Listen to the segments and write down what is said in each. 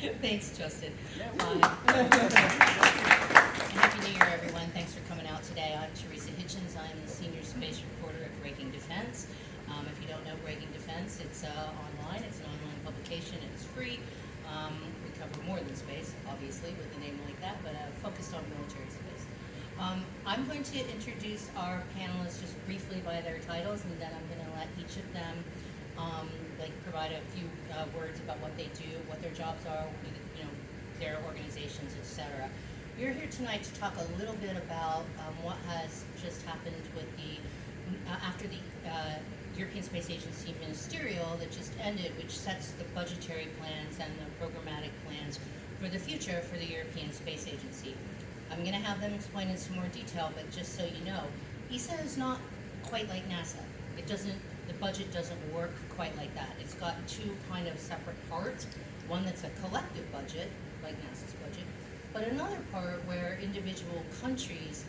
Thanks, Justin. Yeah. Happy New Year, everyone. Thanks for coming out today. I'm Teresa Hitchens. I'm the senior space reporter at Breaking Defense. If you don't know Breaking Defense, it's online. It's an online publication. It's free. We cover more than space, obviously, with a name like that, but focused on military space. I'm going to introduce our panelists just briefly by their titles, and then I'm going to let each of them provide a few words about what they do, what their jobs are, their organizations, etc. We're here tonight to talk a little bit about what has just happened with after the European Space Agency Ministerial that just ended, which sets the budgetary plans and the programmatic plans for the future for the European Space Agency. I'm going to have them explain in some more detail, but just so you know, ESA is not quite like NASA. The budget doesn't work quite like that. It's got two kind of separate parts. One that's a collective budget, like NASA's budget, but another part where individual countries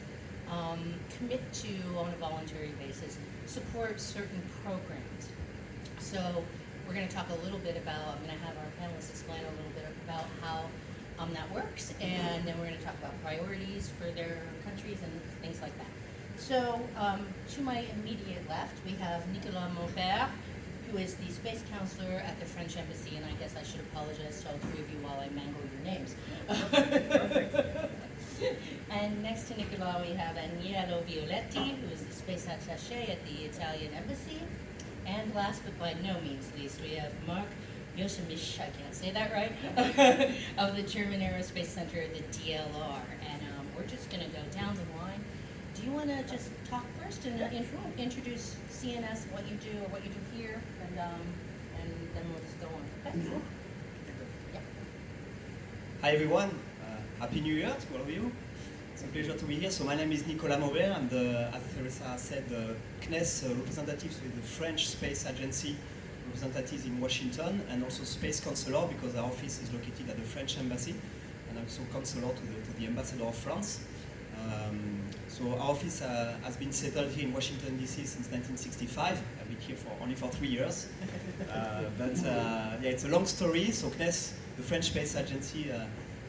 commit to, on a voluntary basis, support certain programs. So we're going to talk a little bit about, I'm going to have our panelists explain a little bit about how that works, and then we're going to talk about priorities for their countries and things like that. So, to my immediate left, we have Nicolas Maubert, who is the space counselor at the French Embassy, and I guess I should apologize to all three of you while I mangle your names. Perfect. And next to Nicolas, we have Agnello Violetti, who is the space attaché at the Italian Embassy. And last but by no means least, we have Mark Yoshimish, I can't say that right, of the German Aerospace Center, the DLR. And we're just going to go down the line. Do you want to just talk first and introduce CNS, what you do or what you do here, and then we'll just go on. Okay? Yeah. Hi everyone, Happy New Year to all of you. It's a pleasure to be here. So my name is Nicolas Maubert. I'm as Teresa said, the CNES representative, so the French Space Agency representatives in Washington, and also space counselor because our office is located at the French Embassy, and I'm also counselor to the Ambassador of France. So our office has been settled here in Washington DC since 1965. I've been here only for 3 years. Yeah, it's a long story. So CNES, the French Space Agency,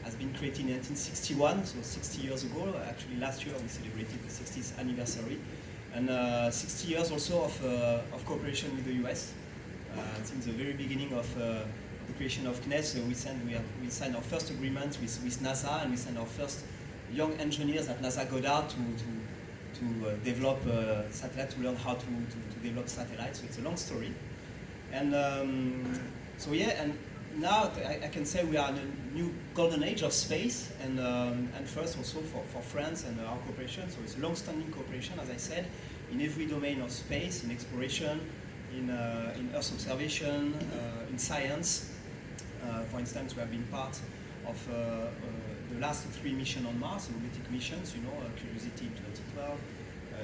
has been created in 1961, so 60 years ago. Actually, last year we celebrated the 60th anniversary. And 60 years also of cooperation with the US. Since the very beginning of the creation of CNES, we signed our first agreement with NASA, and we signed our first young engineers at NASA Goddard to develop satellites, to learn how to develop satellites. So it's a long story. And so yeah, and now I can say we are in a new golden age of space, and first also for France and our cooperation. So it's a long-standing cooperation, as I said, in every domain of space, in exploration, in Earth observation, in science. For instance, we have been part of the last 3 missions on Mars, robotic missions, Curiosity in 2012,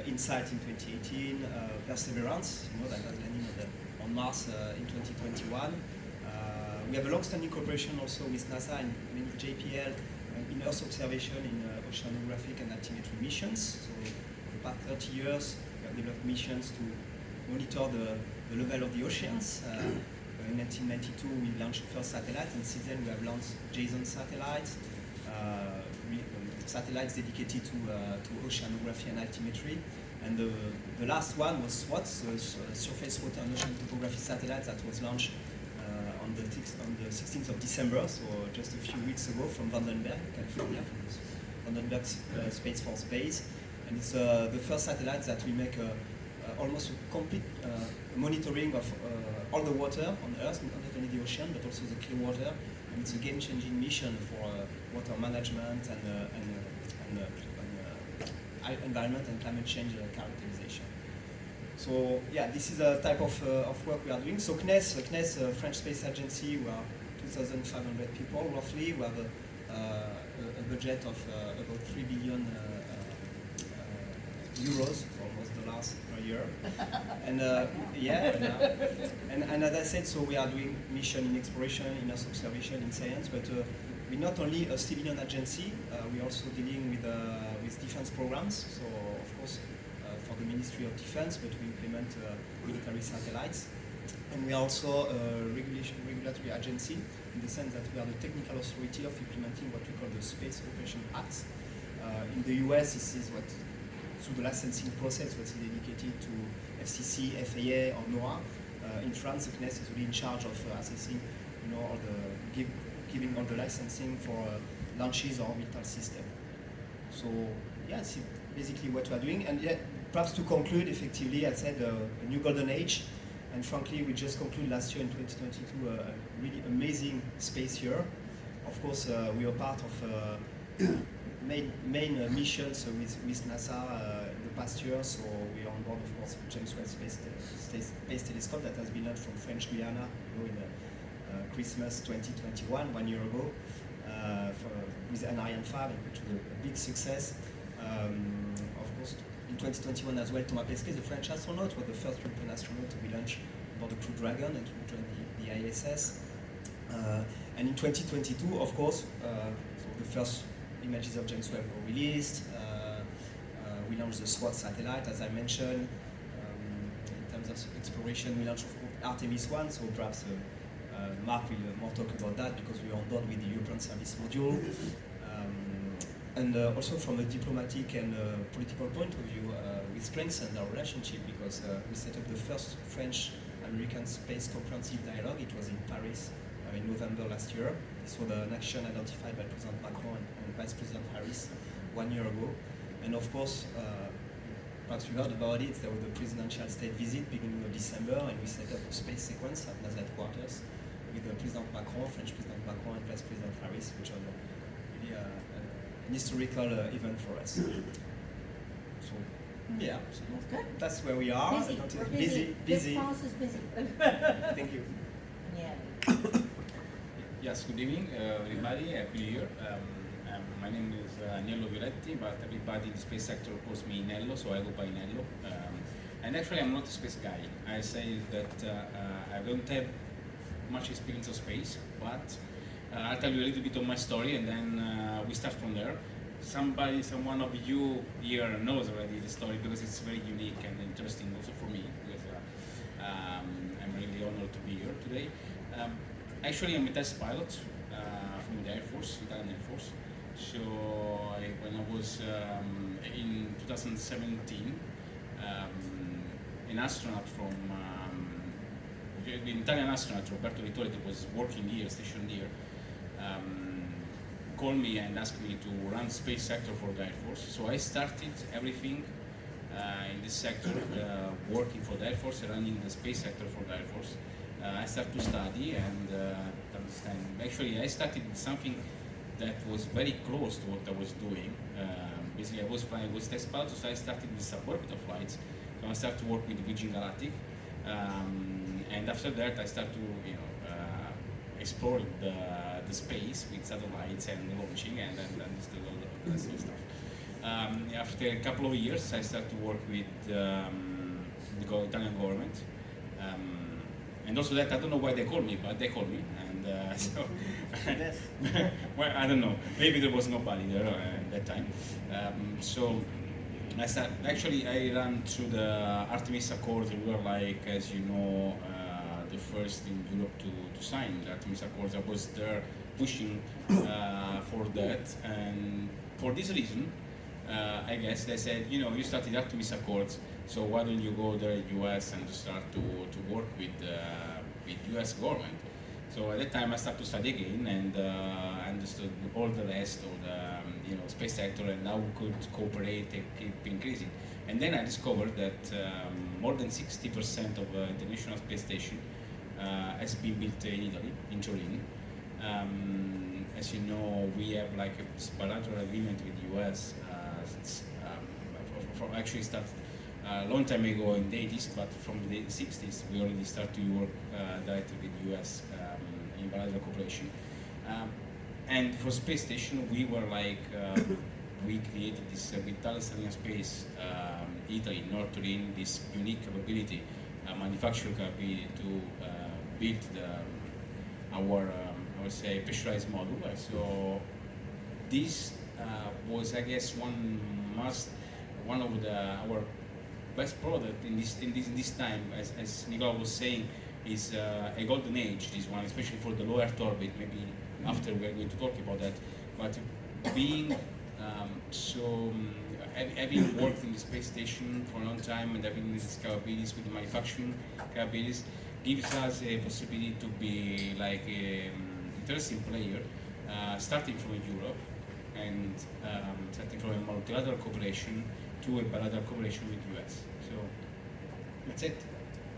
InSight in 2018, Perseverance, that has landed on Mars in 2021. We have a long-standing cooperation also with NASA and with JPL in Earth observation, in oceanographic and altimetry missions. So for the past 30 years, we have developed missions to monitor the level of the oceans. In 1992, we launched the first satellite, and since then we have launched JSON satellites, satellites dedicated to oceanography and altimetry. And the last one was SWOT, the Surface Water and Ocean Topography satellite that was launched on the 16th of December, so just a few weeks ago from Vandenberg, California, from the Vandenberg Space Force Base. And it's the first satellite that we make almost a complete monitoring of all the water on Earth, not only the ocean, but also the clear water. And it's a game-changing mission for water management and environment and climate change characterization. So yeah, this is the type of work we are doing. So CNES, French Space Agency, we are 2,500 people roughly. We have a budget of about 3 billion euros, so almost dollars per year. And and as I said, so we are doing mission in exploration, in Earth observation, in science, but we're not only a civilian agency, we're also dealing with defense programs. So of course, for the Ministry of Defense, but we implement military satellites. And we are also a regulatory agency in the sense that we are the technical authority of implementing what we call the Space Operation Act. In the US, this is what, through the licensing process, what's dedicated to FCC, FAA, or NOAA. In France, the CNES is really in charge of assessing, all the giving all the licensing for launches or orbital system. So yeah, that's basically what we are doing. And yeah, perhaps to conclude, effectively, I said a new golden age. And frankly, we just concluded last year in 2022 a really amazing space year. Of course, we are part of main missions with NASA in the past year. So we are on board, of course, James Webb Space Telescope that has been launched from French Guiana in Christmas 2021, 1 year ago, with an Ariane 5, which was a big success. Of course, in 2021 as well, Thomas Pesquet, the French astronaut, was the first European astronaut to be launched aboard the Crew Dragon and to join the ISS. And in 2022, of course, so the first images of James Webb were released. We launched the SWAT satellite, as I mentioned. In terms of exploration, we launched Artemis 1, so perhaps Mark will more talk about that because we are on board with the European Service Module. And also from a diplomatic and political point of view, we strengthened our relationship because we set up the first French-American Space Comprehensive Dialogue. It was in Paris in November last year. This was an action identified by President Macron and Vice President Harris 1 year ago. And of course, perhaps you heard about it, there was the presidential state visit beginning of December, and we set up a space sequence at NASA headquarters with President Macron, French President Macron, and Vice President Harris, which was really an historical event for us. So, yeah, so Good. that's where we are. Busy. We're busy. Busy. This house is busy. Thank you. Yeah. Yes, good evening, everybody. Happy New Year. My name is Nello Violetti, but everybody in the space sector calls me Nello, so I go by Nello. And actually, I'm not a space guy. I say that I don't have much experience of space, but I'll tell you a little bit of my story, and then we start from there. Someone of you here knows already the story because it's very unique and interesting also for me, because I'm really honored to be here today. Actually, I'm a test pilot from the Air Force, Italian Air Force. So when I was in 2017, an astronaut from the Italian astronaut Roberto Vittori, that was working here, stationed here, called me and asked me to run the space sector for the Air Force. So I started everything in this sector, working for the Air Force, running the space sector for the Air Force. I started to study and understand. Actually, I started with something that was very close to what I was doing. Basically, I was test pilot, so I started with suborbital flights. So I started to work with Virgin Galactic, and after that, I started to explore the space with satellites and launching, and then understood all the rest of stuff. After a couple of years, I started to work with the Italian government. And also that, I don't know why they called me, but they called me, and so, well, I don't know, maybe there was nobody there at that time. So I ran through the Artemis Accords. We were like, as you know, the first in Europe to sign the Artemis Accords. I was there pushing for that, and for this reason, I guess they said, you started Artemis Accords, so why don't you go there in US and start to work with US government? So at that time I started to study again and understood all the rest of the space sector and how we could cooperate and keep increasing. And then I discovered that more than 60% of the International Space Station has been built in Italy, in Turin. As you know, we have like a bilateral agreement with the US. Actually started a long time ago in the 80s, but from the 60s we already started to work directly with the US in bilateral cooperation. And for space station, we were like, we created this with Italian Space, Italy, North Turin, this unique capability, manufacturing capability to build our, I would say, pressurized module. So this was, I guess, one of our best product in this time. As Nicola was saying, is a golden age, this one, especially for the low Earth orbit. Maybe after we are going to talk about that. But being having worked in the space station for a long time and having these capabilities with the manufacturing capabilities gives us a possibility to be like an interesting player, starting from Europe and starting from a multilateral cooperation to a bilateral cooperation with the US. So that's it.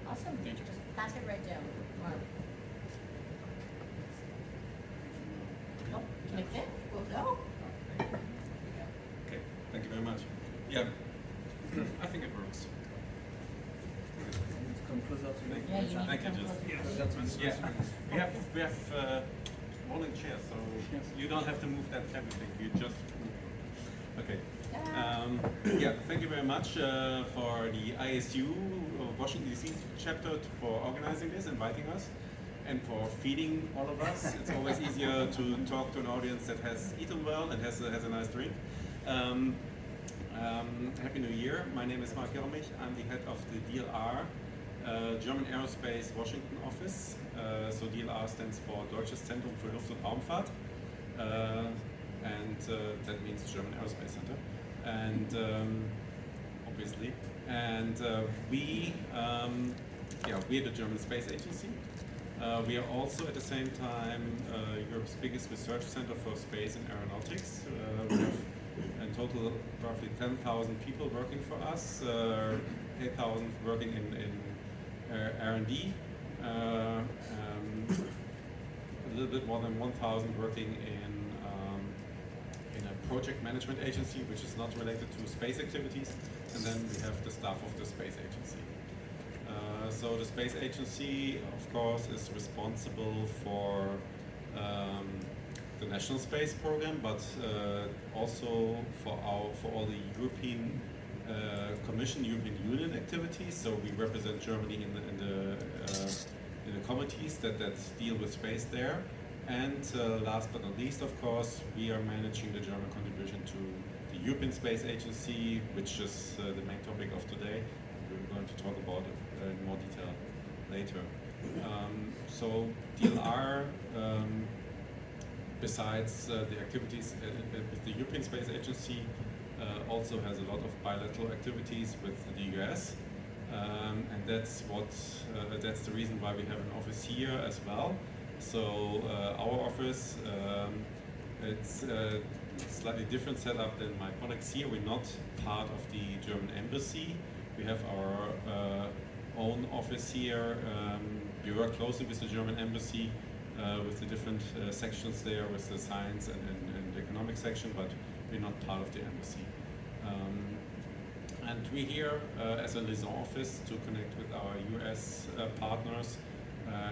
Awesome. Thank you. Just pass it right down. Mark. Oh, okay, we'll go. Okay, thank you very much. Yeah, I think it works. Come closer to me. Yeah, you need to Thank you, come Jess. closer. Yeah, we have rolling chairs, so you don't have to move that everything. You just move. Okay. Yeah, thank you very much for the ISU Washington DC chapter for organizing this, inviting us, and for feeding all of us. It's always easier to talk to an audience that has eaten well and has a nice drink. Happy New Year. My name is Mark Jeromich. I'm the head of the DLR, German Aerospace Washington office. So DLR stands for Deutsches Zentrum für Luft- und Raumfahrt, and that means German Aerospace Center. And obviously, and we're the German Space Agency. We are also at the same time Europe's biggest research center for space and aeronautics. We have in total roughly 10,000 people working for us, 8,000 working in R&D, a little bit more than 1,000 working in a project management agency, which is not related to space activities, and then we have the staff of the space agency. So the space agency, of course, is responsible for the national space program, but also for all the European Commission, European Union activities. So we represent Germany in the committees that deal with space there. And last but not least, of course, we are managing the German contribution to the European Space Agency, which is the main topic of today. We're going to talk about it in more detail later. So DLR, besides the activities with the European Space Agency, also has a lot of bilateral activities with the US, and that's the reason why we have an office here as well. So our office, it's a slightly different setup than my colleagues here. We're not part of the German embassy. We have our own office here. We work closely with the German embassy, with the different sections there, with the science and the economic section, but we're not part of the embassy. And we're here as a liaison office to connect with our US partners.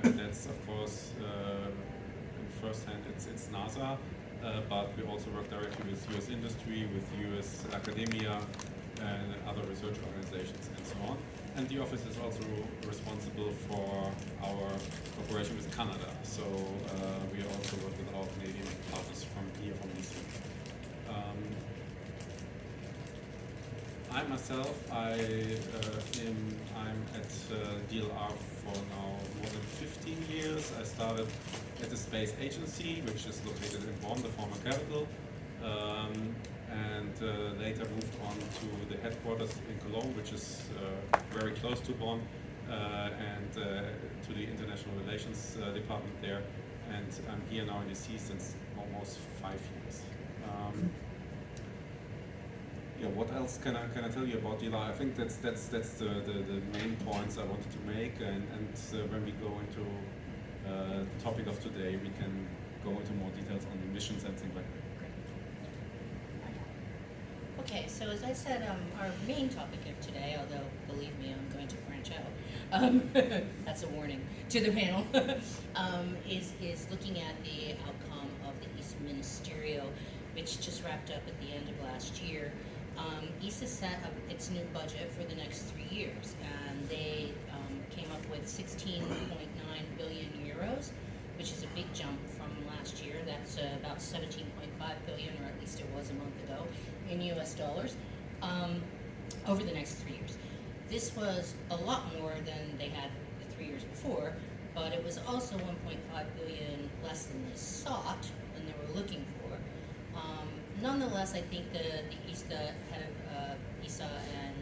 And that's, of course, in first hand, it's NASA, but we also work directly with US industry, with US academia, and other research organizations, and so on. And the office is also responsible for our cooperation with Canada. So we also work with our Canadian partners from here, from DC. I myself, I'm at DLR for now more than 15 years. I started at the Space Agency, which is located in Bonn, the former capital, and later moved on to the headquarters in Cologne, which is very close to Bonn, and to the International Relations Department there. And I'm here now in DC since almost 5 years. Yeah, what else can I tell you about DLR? I think that's the main points I wanted to make, and when we go into the topic of today, we can go into more details on the missions and things like that. Okay, so as I said, our main topic of today, although believe me, I'm going to branch out, that's a warning to the panel, is looking at the outcome of the ESA Ministerial, which just wrapped up at the end of last year. ESA set up its new budget for the next 3 years, and they came up with 16.9 billion euros, which is a big jump from last year. That's about 17.5 billion, or at least it was a month ago, in US dollars, over the next 3 years. This was a lot more than they had the 3 years before, but it was also 1.5 billion less than they sought, than they were looking for. Nonetheless, I think the ESA head of ESA and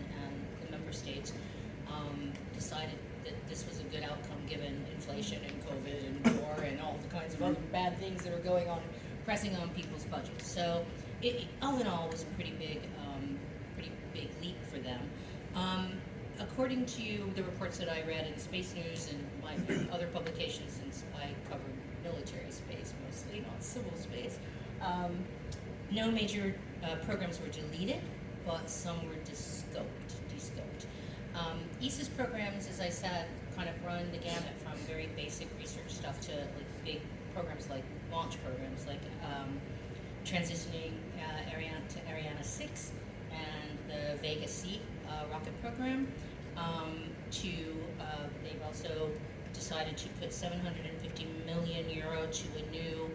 the member states decided that this was a good outcome given inflation and COVID and war and all the kinds of other bad things that are going on, pressing on people's budgets. So it all in all was a pretty big leap for them. According to the reports that I read in Space News and my other publications, since I covered military space mostly, not civil space, no major programs were deleted, but some were descoped. ESA's programs, as I said, kind of run the gamut from very basic research stuff to like big programs like launch programs, like transitioning Ariane 6 and the Vega C rocket program. They've also decided to put 750 million euro to a new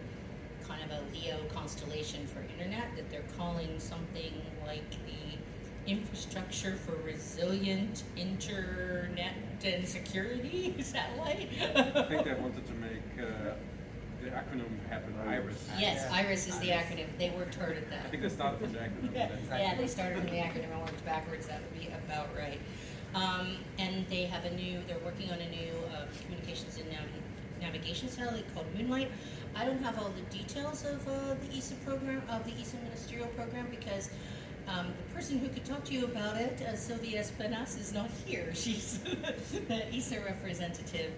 kind of a LEO constellation for internet that they're calling something like the Infrastructure for Resilient Internet and Security satellite. I think they wanted to make the acronym happen, IRIS. Yes, IRIS is the acronym. They worked hard at that. I think they started from the acronym. Yeah, they started from the acronym and worked backwards. That would be about right. And they're working on a new communications and navigation satellite called Moonlight. I don't have all the details of the ESA program, of the ESA Ministerial program, because the person who could talk to you about it, Sylvia Spenas, is not here. She's the ESA representative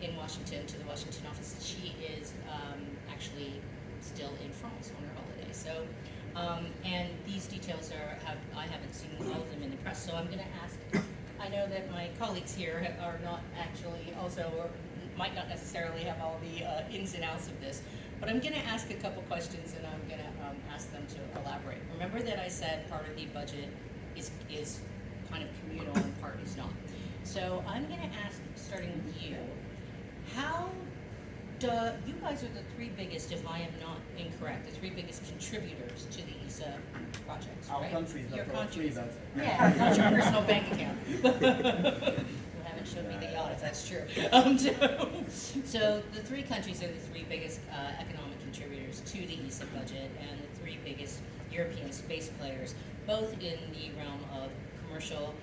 in Washington, to the Washington office. She is actually still in France on her holiday. So, and these details I haven't seen all of them in the press. So I'm going to ask. I know that my colleagues here are not actually also, or might not necessarily have all the ins and outs of this, but I'm going to ask a couple questions and I'm going to ask them to elaborate. Remember that I said part of the budget is kind of communal and part is not. So I'm going to ask, starting with you, you guys are the three biggest, if I am not incorrect, the three biggest contributors to the ESA projects, Our right? country is Your not countries. free, but Yeah, not your personal bank account. You haven't showed me the yacht, if that's true. So the three countries are the three biggest economic contributors to the ESA budget and the three biggest European space players, both in the realm of commercial,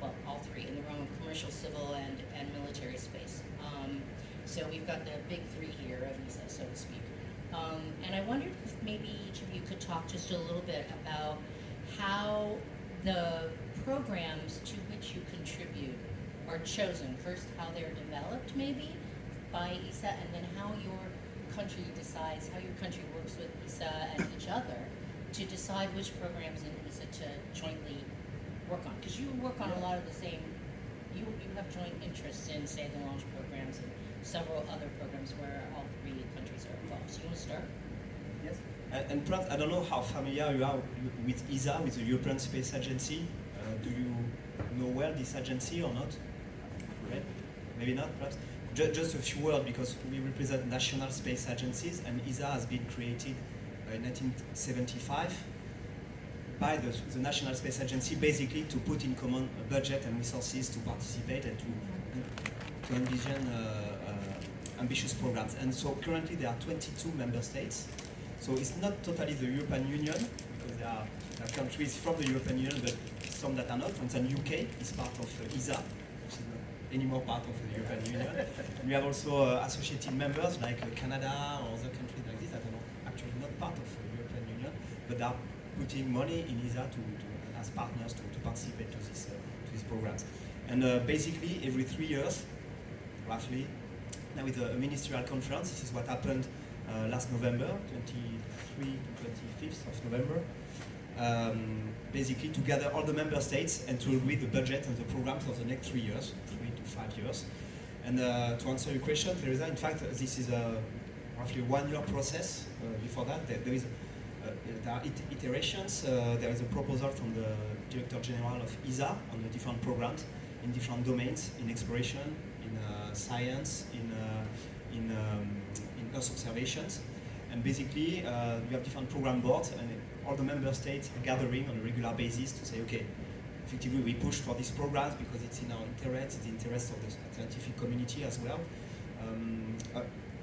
well, all three, in the realm of commercial, civil, and military space. So we've got the big three here of ESA, so to speak. And I wondered if maybe each of you could talk just a little bit about how the programs to which you contribute are chosen. First, how they're developed maybe by ESA, and then how your country works with ESA and each other to decide which programs in ESA to jointly work on. Because you work on a lot of the same, you have joint interests in, say, the launch programs and several other programs where all three countries are involved. So you want to start? yes. And perhaps, I don't know how familiar you are with ESA, with the European Space Agency. Do you know well this agency or not? Okay. Maybe not, perhaps. Just a few words, because we represent national space agencies, and ESA has been created in 1975 by the National Space Agency, basically to put in common a budget and resources to participate and to envision ambitious programs. And so currently there are 22 member states. So it's not totally the European Union, because there are countries from the European Union, but some that are not. For instance, UK is part of ESA, which is not anymore part of the European Union. And we have also associated members like Canada or other countries like this that are not, actually not part of the European Union, but they are putting money in ESA as partners to participate to these programs. And basically every 3 years, roughly, now with a ministerial conference, this is what happened last November, 23 to 25th of November, basically to gather all the member states and to agree the budget and the program for the next 3 years, 3 to 5 years. And to answer your question, Teresa, in fact, this is a roughly 1 year process. Before that, there are iterations. There is a proposal from the Director General of ESA on the different programs in different domains, in exploration, in science, in Earth observations. And basically, you have different program boards, and all the member states are gathering on a regular basis to say, okay, effectively we push for these programs because it's in our interest, it's the interest of the scientific community as well.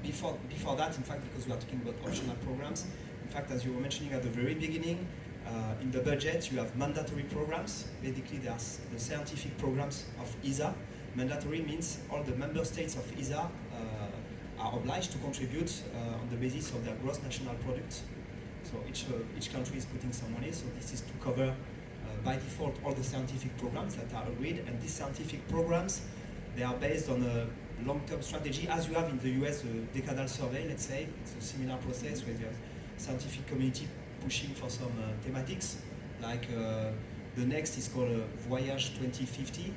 Before that, in fact, because we are talking about optional programs, in fact, as you were mentioning at the very beginning, in the budget you have mandatory programs. Basically, they are the scientific programs of ESA. Mandatory means all the member states of ESA are obliged to contribute on the basis of their gross national product. So each country is putting some money, so this is to cover by default all the scientific programs that are agreed, and these scientific programs, they are based on a long-term strategy, as you have in the US, a decadal survey, let's say. It's a similar process where you have scientific community pushing for some thematics, like the next is called Voyage 2050,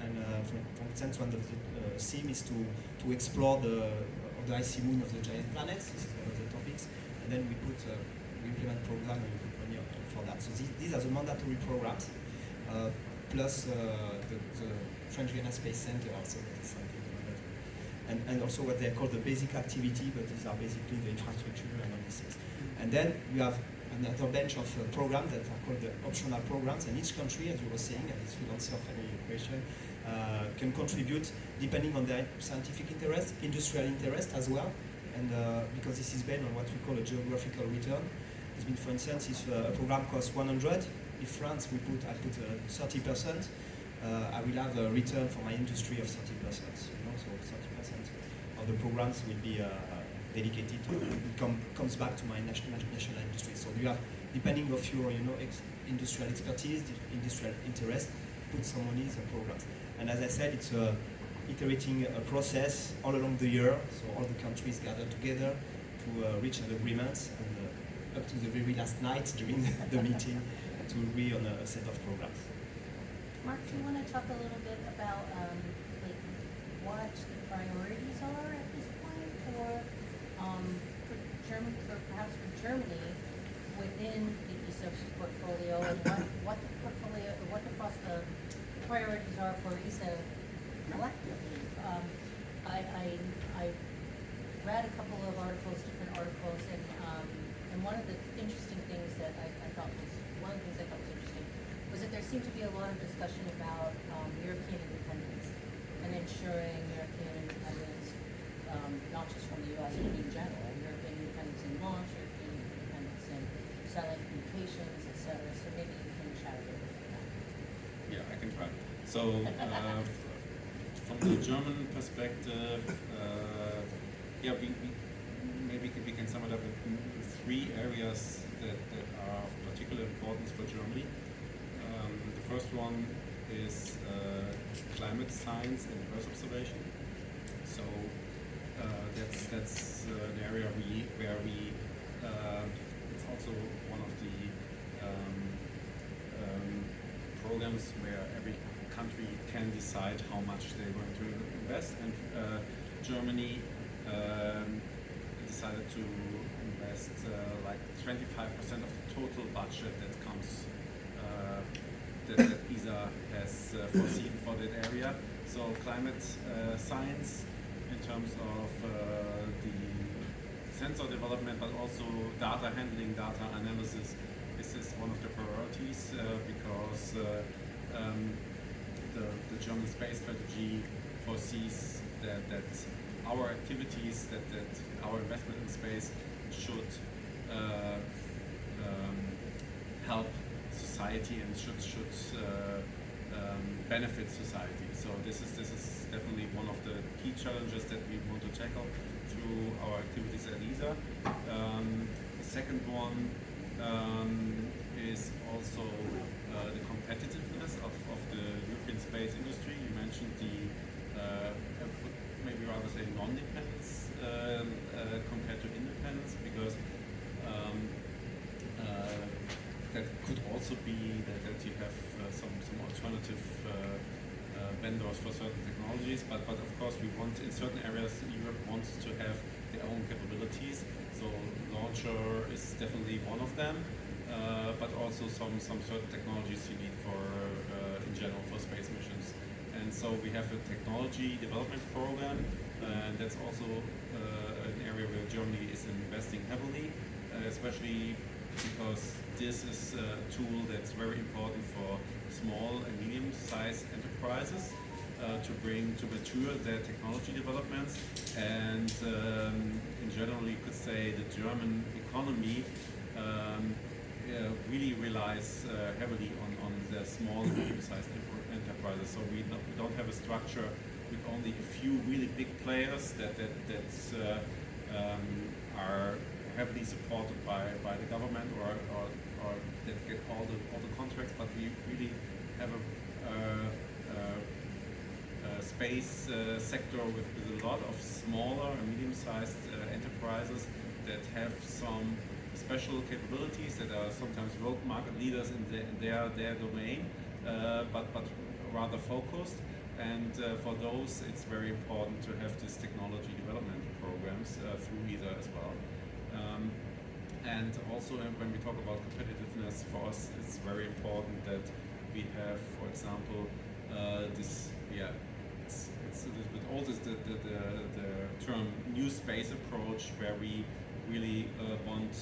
and for instance, one of the theme is to explore the icy moon of the giant planets. This is one of the topics, and then we implement program and we put money for that. So these are the mandatory programs, plus the French Guiana Space Center also, that is something mandatory. And also what they call the basic activity, but these are basically the infrastructure and all these things. And then you have another bench of programs that are called the optional programs, and each country, as you were saying, and this will answer any question, can contribute depending on their scientific interest, industrial interest as well, and because this is based on what we call a geographical return. It's been, for instance, if a program costs 100, if France I put 30%, I will have a return for my industry of 30%. So 30% of the programs will be dedicated to comes back to my national industry. So you have, depending of your industrial expertise, industrial interest, put some money in the programs. And as I said, it's iterating a process all along the year. So all the countries gather together to reach an agreement, and up to the very last night during the meeting to agree on a set of programs. Mark, do you want to talk a little bit about what the priorities are at this point for perhaps for Germany within the ESA portfolio, and what the priorities are for ESA collectively? I read a couple of different articles, and one of the interesting things that I thought was interesting was that there seemed to be a lot of discussion about European independence and ensuring European independence, not just from the U.S., but in general, European independence in launch, European independence in satellite communications, etc. So maybe you can chat a little bit about that. Yeah, I can try. So, from the German perspective, we can sum it up in three areas that are of particular importance for Germany. The first one is climate science and Earth observation. So that's an area where we it's also one of the programs where every country can decide how much they're going to invest, and Germany decided to invest like 25% of the total budget that comes that ESA has foreseen for that area. So climate science in terms of the sensor development, but also data handling, data analysis. This is one of the priorities because the German space strategy foresees that our activities, that our investment in space should help society and should benefit society. So this is definitely one of the key challenges that we want to tackle through our activities at ESA. The second one is also the competitiveness of the European space industry. You mentioned maybe rather say non-dependence compared to independence, because that could also be that you have some alternative vendors for certain technologies, but of course we want, in certain areas Europe wants to have their own capabilities. So launcher is definitely one of them, but also some certain technologies you need for in general for space missions. And so we have a technology development program, and that's also an area where Germany is investing heavily, especially because this is a tool that's very important for small and medium-sized enterprises to bring to mature their technology developments. And in general, you could say the German economy really relies heavily on the small and medium-sized enterprises. So we don't have a structure with only a few really big players that are heavily supported by the government or that get all the contracts, but we really have a space sector with a lot of smaller and medium-sized enterprises that have some special capabilities that are sometimes world market leaders in their domain, but rather focused. And for those, it's very important to have these technology development programs through ESA as well. And also, when we talk about competitiveness, for us, it's very important that we have, for example, this, it's a little bit old, is the term new space approach, where we really want,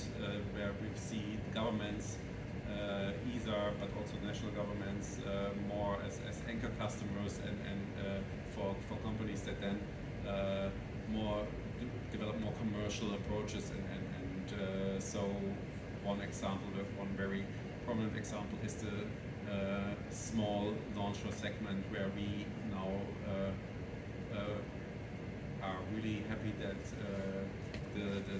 where we see governments, ESA, but also national governments, more as anchor customers and for companies that then develop more commercial approaches and so one very prominent example is the small launcher segment, where we now are really happy that the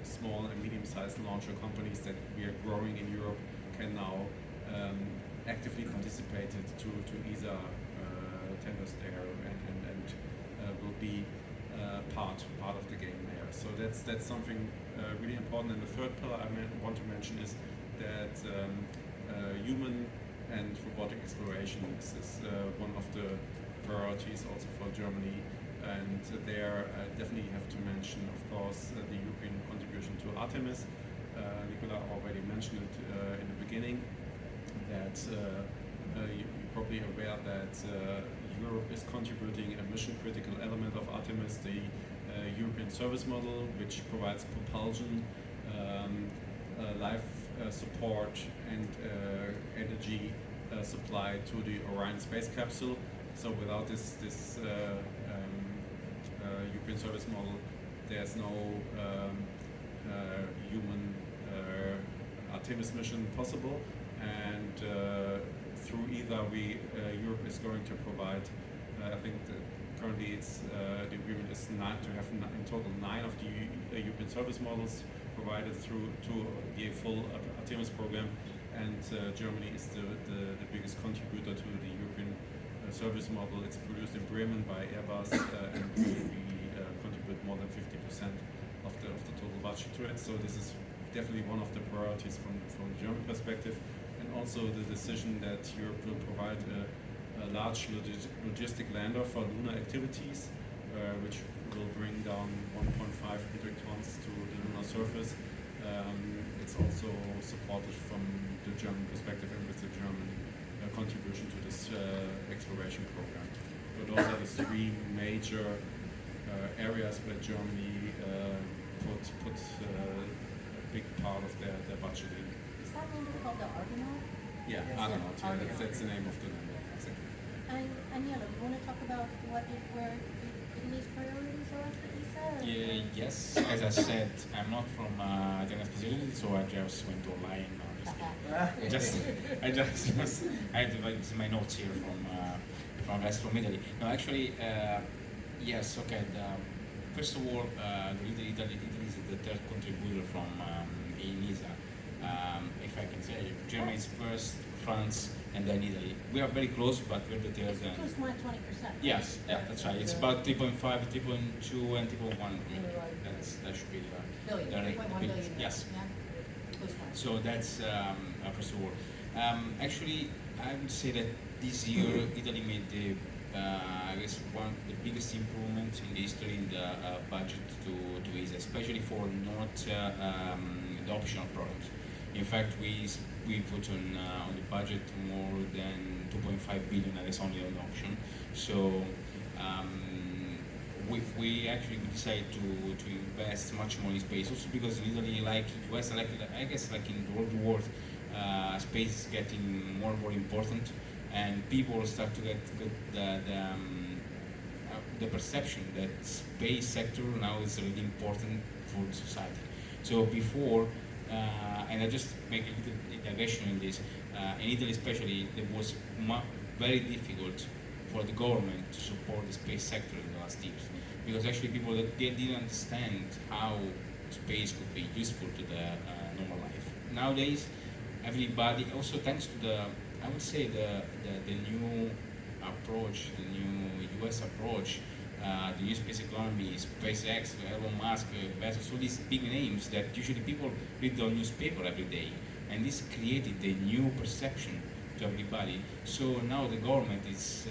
small and medium-sized launcher companies that we are growing in Europe can now actively participate to ESA tenders there and will be part of the game there. So that's something really important. And the third pillar I want to mention is that human and robotic exploration is one of the priorities also for Germany. And there I definitely have to mention, of course, the European contribution to Artemis. Nicola already mentioned it in the beginning, that you're probably aware that Europe is contributing a mission-critical element of Artemis, the European service model, which provides propulsion, life support, and energy supply to the Orion space capsule. So without this European service model, there's no human Artemis mission possible, and through ESA, Europe is going to provide. I think currently it's the agreement is to have in total 9 of the European service models provided through the full Artemis program, and Germany is the biggest contributor to the European service model. It's produced in Bremen by Airbus, and we contribute more than 50% of the total budget to it. So this is definitely one of the priorities from the German perspective, and also the decision that Europe will provide a large logistic lander for lunar activities, which will bring down 1.5 metric tons to the lunar surface. It's also supported from the German perspective and with the German contribution to this exploration program. So those are the 3 major areas where Germany put a big part of their budget in. Is that lander called the Argonaut? Yeah, Yes, Argonaut. Yeah, Argonaut. that's the name of the lander. Exactly. And Aniela, you want to talk about where Italy's priorities are for ESA? Yes, as I said, I'm not from Italian specialty, so I just went online. I divided my notes here from guys from Italy. No, actually, yes. Okay. First of all, Italy is the third contributor from in ESA. If I can say, Germany is first, France, and then Italy. We are very close, but we're the third. Plus my 20%. Yes, yeah, that's right. It's about 3.5, 3.2, and 3.1. That should be the Billion, 3.1 billion. Yes. Yeah. Plus one. So that's first of all. Actually, I would say that this year Italy made the the biggest improvement in the history in the budget to ESA, especially for not the optional products. In fact, we put on the budget more than 2.5 billion, and it's only on option. So we actually decided to invest much more in space, also because in Italy, like US, like I guess like in the world war, space is getting more and more important, and people start to get the perception that space sector now is really important for the society. So before, and I just make a little digression in this, in Italy especially, it was very difficult for the government to support the space sector in the last years, because actually people they didn't understand how space could be useful to the normal life. Nowadays, everybody, also thanks to the, I would say the new approach, the new US approach, the new space economy, SpaceX, Elon Musk, Bezos, all these big names that usually people read on newspaper every day, and this created a new perception to everybody. So now the government is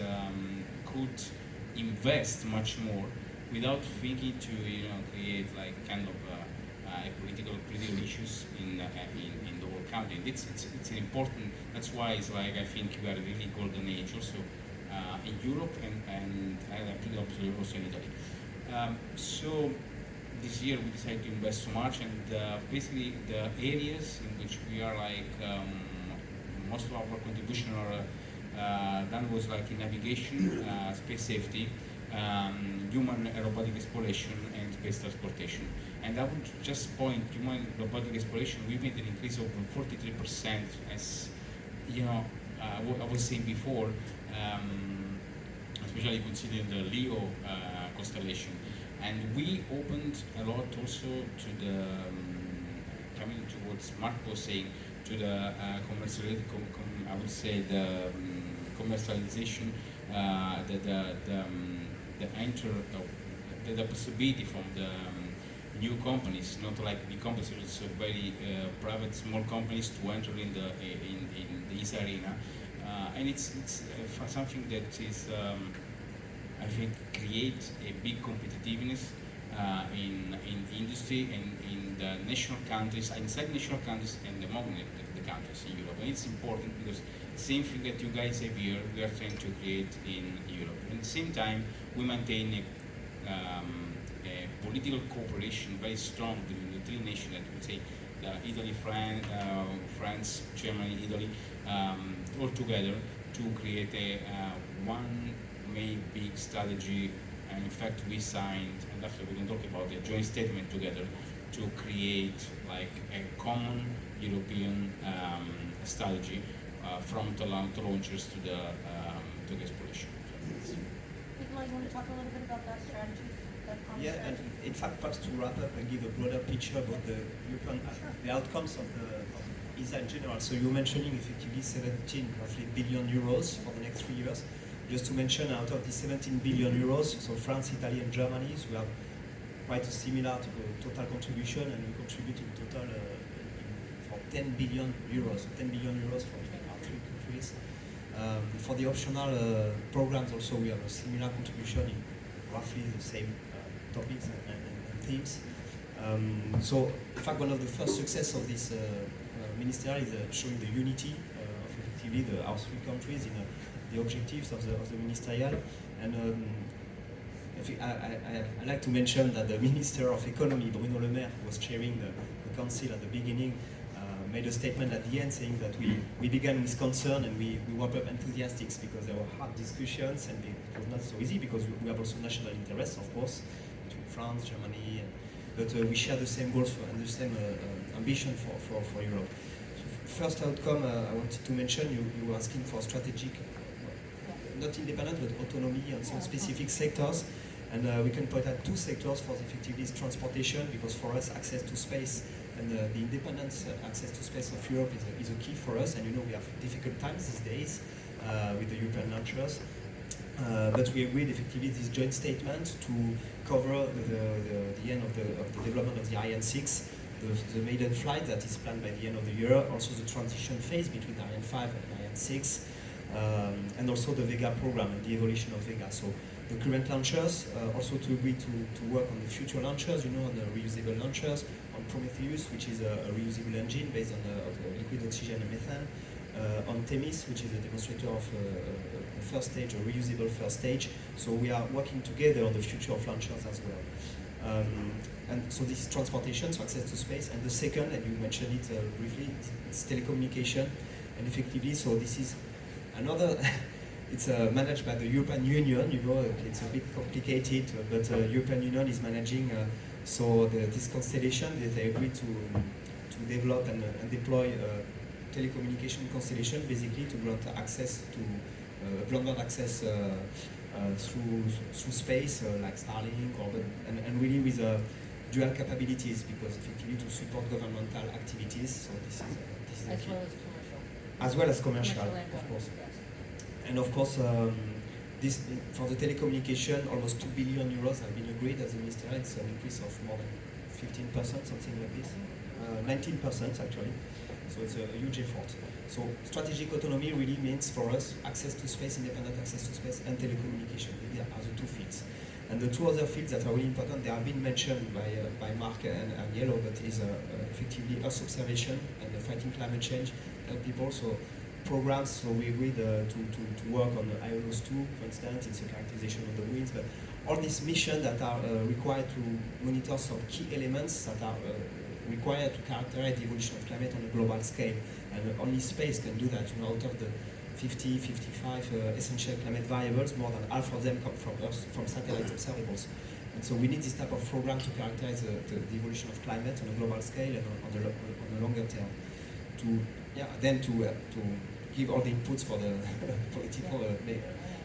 could invest much more without thinking to create like kind of political issues in the whole country. It's an important. That's why it's like I think we are really golden age also in Europe and I think also in Italy. So this year we decided to invest so much, and basically the areas in which we are like most of our contribution are done was like in navigation, space safety, human robotic exploration, and space transportation. And I would just point human robotic exploration. We made an increase of 43%, as I was saying before, especially considering the Leo constellation. And we opened a lot also to the coming towards Mark was saying, to the I would say the commercialization, the possibility from the new companies, not like big companies, it's very private, small companies to enter in the ESA arena, and it's something that is I think create a big competitiveness in industry and in the national countries, inside national countries and among the countries in Europe. And it's important because same thing that you guys have here, we are trying to create in Europe. At the same time, we maintain a political cooperation very strong between the three nations that we say, Italy, France, Germany, Italy, all together to create a one main big strategy. And in fact, we signed, and after we can talk about the joint statement together, to create like a common European strategy from the launchers to the exploration. Nicola, you want to talk a little bit about that strategy? Yeah, and in fact, perhaps to wrap up and give a broader picture about the European, the outcomes of the ESA in general. So you're mentioning effectively 17 roughly billion euros for the next 3 years. Just to mention, out of the 17 billion euros, so France, Italy, and Germany, so we have quite a similar total contribution, and we contribute in total for 10 billion euros. So 10 billion euros for our three countries. For the optional programs, also we have a similar contribution in roughly the same topics and themes. So, in fact, one of the first success of this ministerial is showing the unity of effectively our three countries in the objectives of the ministerial. And I like to mention that the Minister of Economy, Bruno Le Maire, who was chairing the council at the beginning, made a statement at the end saying that we began with concern and we were up enthusiastic because there were hard discussions and it was not so easy because we have also national interests, of course, between France, Germany, but we share the same goals and the same ambition for Europe. So first outcome I wanted to mention, you were asking for strategic, not independent, but autonomy on some specific sectors. And we can point out two sectors for effectively transportation, because for us access to space and the independence access to space of Europe is a key for us. And we have difficult times these days with the European launchers. But we agreed effectively this joint statement to cover the end of the development of the Ariane 6, the maiden flight that is planned by the end of the year, also the transition phase between Ariane 5 and Ariane 6, and also the Vega program and the evolution of Vega. So the current launchers, also to agree to work on the future launchers, on the reusable launchers, on Prometheus, which is a reusable engine based on the liquid oxygen and methane, on Themis, which is a demonstrator of a first stage, a reusable first stage. So we are working together on the future of launchers as well. And so this is transportation, so access to space. And the second, and you mentioned it briefly, it's telecommunication. And effectively, so this is another, it's managed by the European Union, you know, it's a bit complicated, but the European Union is managing, this constellation, they agreed to develop and deploy telecommunication constellation, basically to grant access to broadband access through space, like Starlink, and really with dual capabilities, because effectively to support governmental activities. So this is As key. well as commercial. As well as commercial, and of course. yes. And of course, this for the telecommunication, almost 2 billion euros have been agreed as a ministerial. It's an increase of more than 15%, something like this, 19% actually. So it's a huge effort. So strategic autonomy really means for us access to space, independent access to space, and telecommunication. These are the two fields. And the two other fields that are really important, they have been mentioned by Mark and Yellow, but is effectively Earth observation and fighting climate change, help people. So programs, so we agreed to work on the IOLOS 2, for instance, it's a characterization of the winds, but all these missions that are required to monitor some key elements that are required to characterize the evolution of climate on a global scale. And only space can do that. You know, out of the 50, 55 essential climate variables, more than half of them come from Earth, from satellite observables. And so we need this type of program to characterize the evolution of climate on a global scale and on the longer term. To give all the inputs for the political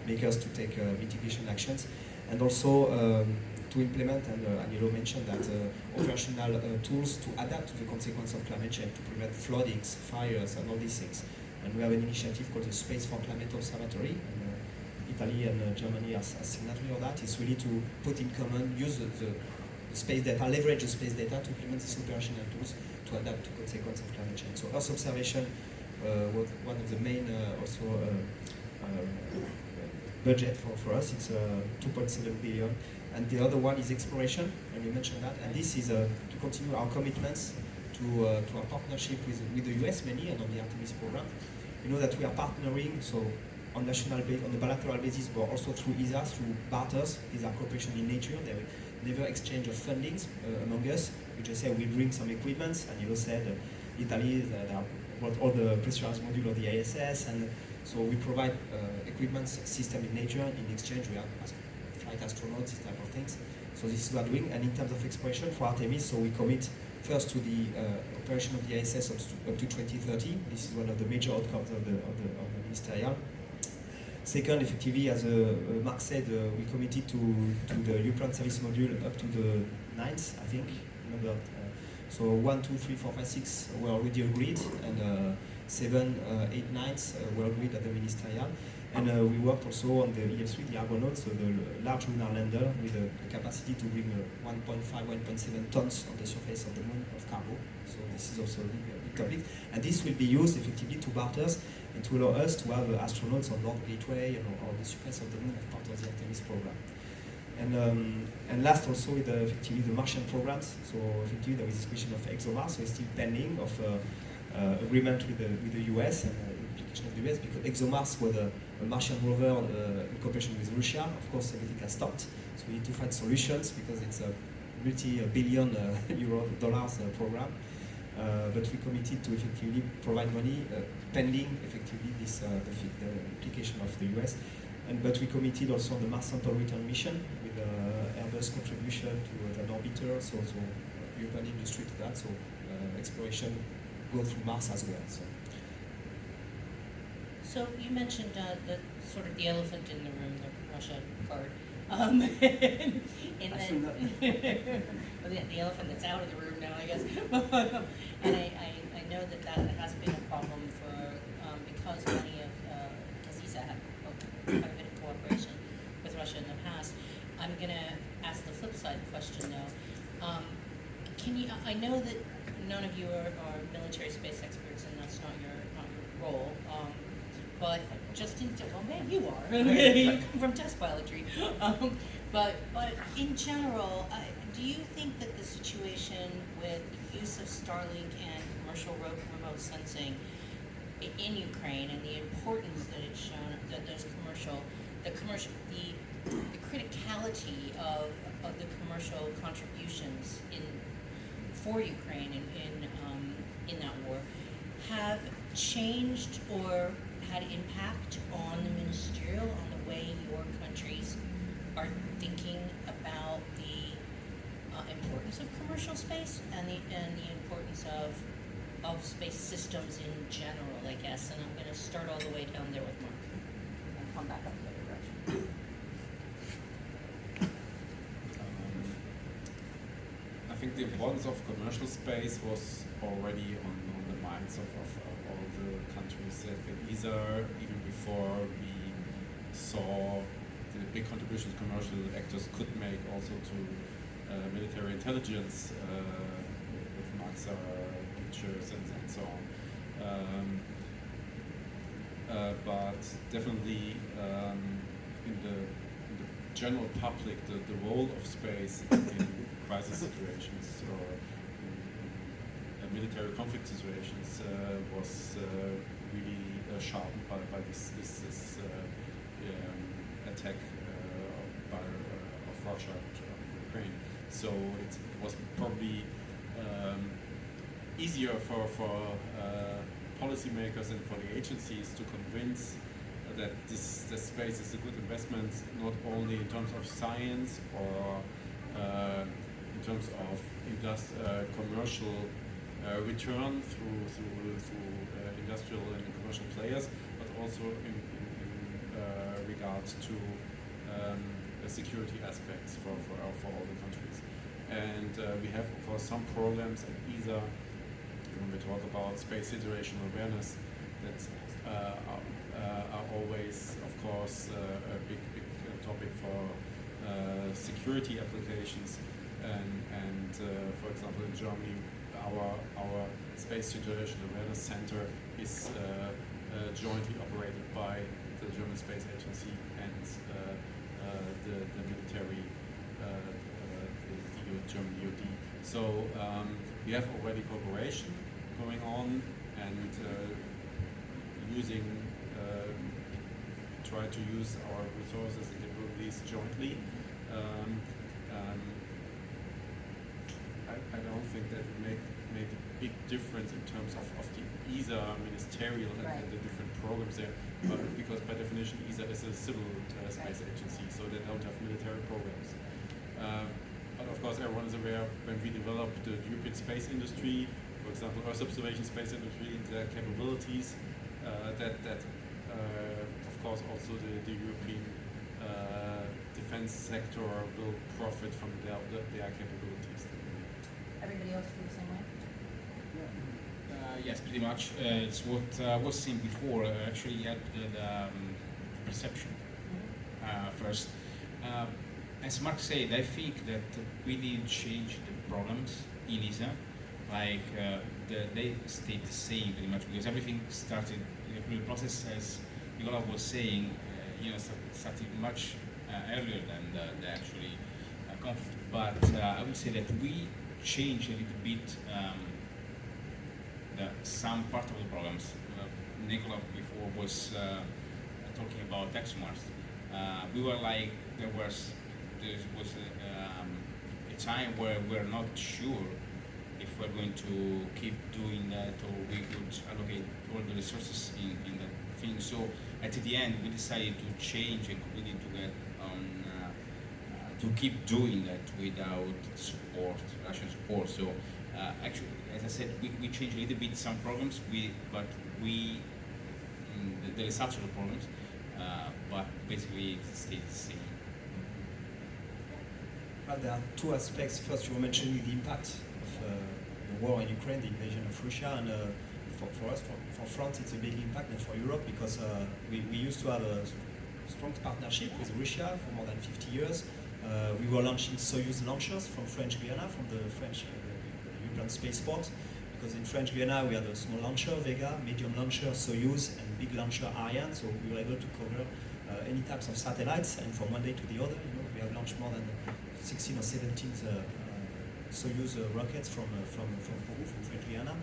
makers to take mitigation actions, and also to implement, and Angelo mentioned that, operational tools to adapt to the consequence of climate change, to prevent floodings, fires, and all these things. And we have an initiative called the Space for Climate Observatory, and Italy and Germany are signatory of that. It's really to put in common, use the space data, leverage the space data to implement these operational tools to adapt to consequence of climate change. So Earth observation was one of the main budget for us. It's 2.7 billion. And the other one is exploration, and you mentioned that. And this is to continue our commitments to our partnership with the US mainly, and on the Artemis program. You know that we are partnering, so on the bilateral basis, but also through ESA, through barters. These are cooperation in nature. They will never exchange of fundings among us. We just say we bring some equipment, and you said Italy, they are brought all the pressurized module of the ISS, and so we provide equipment system in nature. In exchange, we have flight astronauts, these type of things. So this is what we are doing. And in terms of exploration for Artemis, so we commit first to the operation of the ISS up to 2030. This is one of the major outcomes of the ministerial. Second, effectively, as Mark said, we committed to the European Service Module up to the 9th, I think. Remember, so 1, 2, 3, 4, 5, 6 were already agreed, and 7, 8, 9 were agreed at the ministerial. And we worked also on the EF3, the Argonaut, so the large lunar lander with a capacity to bring 1.5, 1.7 tons on the surface of the moon of cargo. So this is also a big topic. And this will be used effectively to barters and to allow us to have astronauts on North Gateway and on the surface of the moon as part of the Artemis program. And last also with effectively the Martian programs. So effectively there is this question of ExoMars, so it's still pending of agreement with the US and implication of the US, because ExoMars was a Martian rover in cooperation with Russia. Of course, everything has stopped, so we need to find solutions because it's a multi-billion dollars program. But we committed to effectively provide money pending effectively this the implication of the US. But we committed also on the Mars Sample Return mission with Airbus contribution to an orbiter, so European industry to that. So exploration go through Mars as well. So you mentioned the sort of the elephant in the room, the Russia card. The elephant that's out of the room now, I guess. And I know that has been a problem for because many of ESA had quite a bit of cooperation with Russia in the past. I'm going to ask the flip side question though. Can you? I know that none of you are military space experts, and that's not your role. But just well, man, you are. You come from test pilotry. But in general, do you think that the situation with the use of Starlink and commercial remote sensing in Ukraine and the importance that it's shown, that those the criticality of the commercial contributions for Ukraine in that war have changed or had impact on the ministerial, on the way your countries are thinking about the importance of commercial space and the importance of space systems in general, I guess. And I'm going to start all the way down there with Mark and come back up the other direction. I think the importance of commercial space was already on the minds of all the countries at ESA, even before we saw the big contributions commercial actors could make also to military intelligence with Maxa pictures and so on. But definitely in the general public, the role of space in crisis situations or in military conflict situations was really sharpened by this attack of Russia on Ukraine. So it was probably easier for policymakers and for the agencies to convince that this space is a good investment, not only in terms of science or in terms of commercial return through industrial and commercial players, but also in regards to security aspects for all the countries. And we have, of course, some programs at ESA when we talk about space situational awareness that are always, of course, a big topic for security applications. And for example, in Germany, our Space Situational Awareness Center is jointly operated by the German Space Agency and the military, the German DoD. So we have already cooperation going on and try to use our resources and capabilities jointly. I don't think that it made a big difference in terms of the ESA Ministerial and the different programs there, but because by definition ESA is a civil space agency, so they don't have military programs. But of course everyone is aware when we developed the European space industry, for example Earth observation space industry, their capabilities, that of course also the European defense sector will profit from their capabilities. Everybody else feel the same way? Yes, pretty much. It's what I was saying before. Actually, you had the perception first. As Mark said, I think that we didn't change the problems in ESA. Like they stayed the same pretty much because everything started in the process, as Nicola was saying, started much earlier than the actually conflict. But I would say that we changed a little bit some part of the problems. Nicola before was talking about ExoMars. We were like, there was a time where we're not sure if we're going to keep doing that or we could allocate all the resources in that thing. So at the end, we decided to change and completely to get on to keep doing that without support, Russian support. So actually, as I said, we changed a little bit some programs, but the results of the programs, but basically it stayed the same. Well, there are two aspects. First, you were mentioning the impact of the war in Ukraine, the invasion of Russia, and for us, for France, it's a big impact, and for Europe, because we used to have a strong partnership with Russia for more than 50 years. We were launching Soyuz launchers from French Guiana, from the French European spaceport, because in French Guiana we had a small launcher, Vega, medium launcher, Soyuz, and big launcher, Ariane, so we were able to cover any types of satellites, and from one day to the other, we have launched more than 16 or 17 Soyuz rockets from Peru, from French Guiana.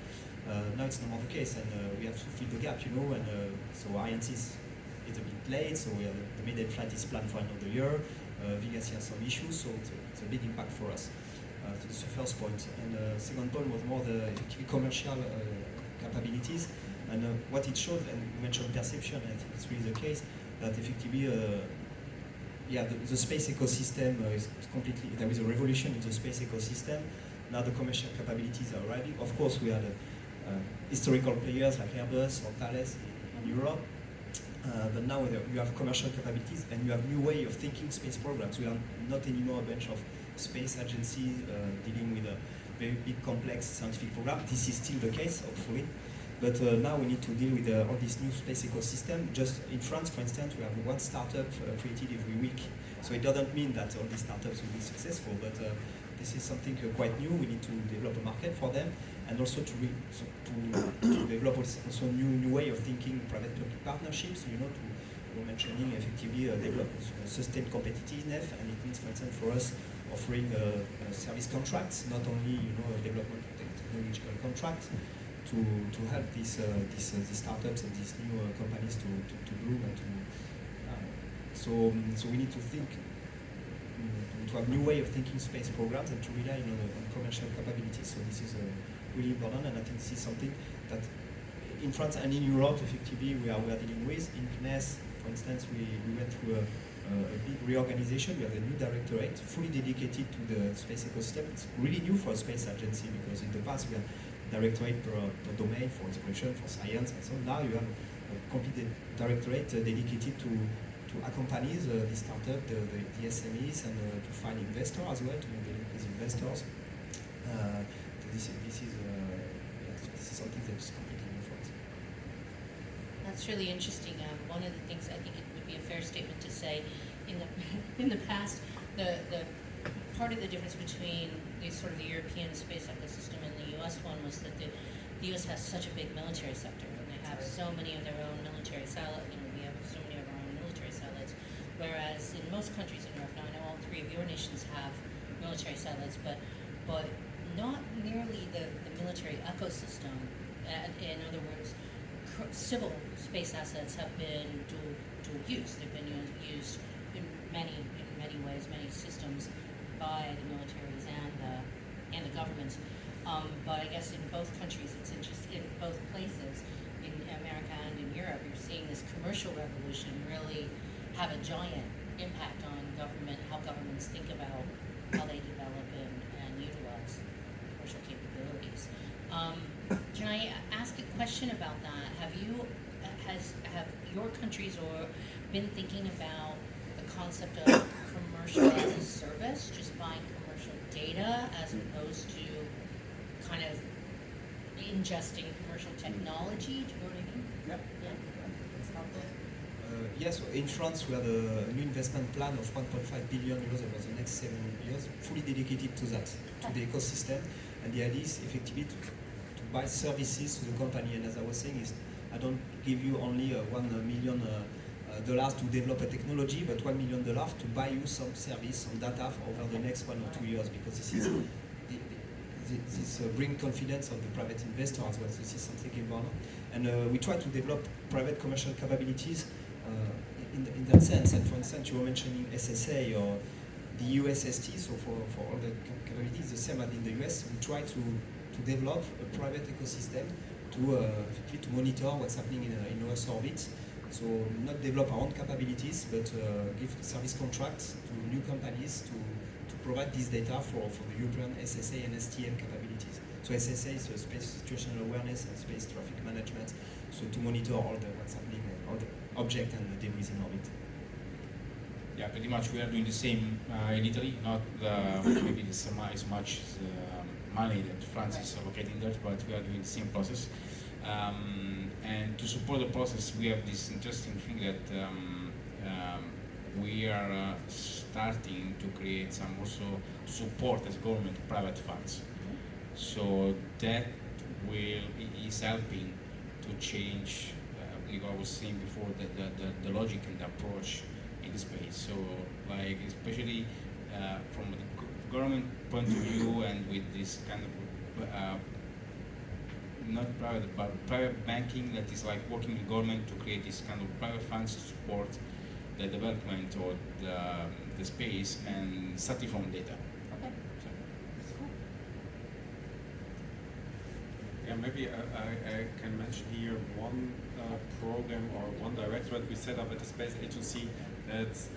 Now it's no more the case, and we have to fill the gap, and so INC is a bit late, so we have the maiden flight is planned for another year. Vegas has some issues, so it's a big impact for us. So this is the first point. And second point was more the commercial capabilities, and what it shows, and you mentioned perception, and I think it's really the case, that effectively, the space ecosystem is completely, there is a revolution in the space ecosystem. Now the commercial capabilities are arriving. Of course, we had historical players like Airbus or Thales in Europe, but now you have commercial capabilities and you have new way of thinking space programs. We are not anymore a bunch of space agencies dealing with a very big, complex scientific program. This is still the case, hopefully. But now we need to deal with all this new space ecosystem. Just in France, for instance, we have one startup created every week. So it doesn't mean that all these startups will be successful, but this is something quite new. We need to develop a market for them, and also to develop also new way of thinking private-public partnerships. We're mentioning effectively develop sustained competitiveness, and it means, for instance, for us offering service contracts, not only development technological contracts, to help these startups and these new companies to bloom and so we need to think. To have new way of thinking space programs and to rely on commercial capabilities. So this is really important, and I think this is something that in France and in Europe, effectively, we are dealing with. In CNES, for instance, we went through a big reorganization. We have a new directorate fully dedicated to the space ecosystem. It's really new for a space agency because in the past we had directorate per domain for exploration, for science, and so on. Now you have a complete directorate dedicated to accompany the startup, the SMEs, and to find investors as well, to deal with investors. This is something that is completely new for us. That's really interesting. One of the things I think it would be a fair statement to say, in the past, the part of the difference between the sort of the European space ecosystem and the U.S. one was that the U.S. has such a big military sector, and they have so many of their own military silos. We have so many of our own military silos, whereas in most countries in Europe, now I know all three of your nations have military silos, but not nearly the military ecosystem. In other words, civil space assets have been dual use. They've been used in many ways, many systems by the militaries and the governments. But I guess in both countries, it's interesting, in both places, in America and in Europe, you're seeing this commercial revolution really have a giant impact on government, how governments think about how they develop and utilize commercial capabilities. Can I ask a question about that? Have your countries been thinking about the concept of commercial as a service, just buying commercial data as opposed to kind of ingesting commercial technology? Do you know what I mean? Yeah. Yeah. Yes, in France we have a new investment plan of 1.5 billion euros over the next 7 years, fully dedicated to that, to the ecosystem. And the idea is effectively to buy services to the company. And as I was saying, I don't give you only $1 million to develop a technology, but $1 million to buy you some service, some data over the next 1 or 2 years, because this is this bring confidence of the private investor as well. So this is something important. And we try to develop private commercial capabilities in that sense. And for instance, you were mentioning SSA or the USST, so for all the capabilities, the same as in the US, we try to develop a private ecosystem to monitor what's happening in Earth orbit. So not develop our own capabilities, but give service contracts to new companies to provide this data for the European SSA and STM capabilities. So SSA is space situational awareness and space traffic management, so to monitor all what's happening, all the object and the debris in orbit. Yeah, pretty much we are doing the same in Italy, not maybe as much money that France is allocating there, but we are doing the same process. And to support the process, we have this interesting thing that we are starting to create some also support as government private funds. So that is helping to change, like I was saying before, the logic and the approach in the space. So like especially from the government point of view and with this kind of not private, but private banking that is like working with government to create this kind of private funds to support the development or the space and starting from data. Okay. So, Cool. Yeah, maybe I can mention here one program or one directorate we set up at the Space Agency that's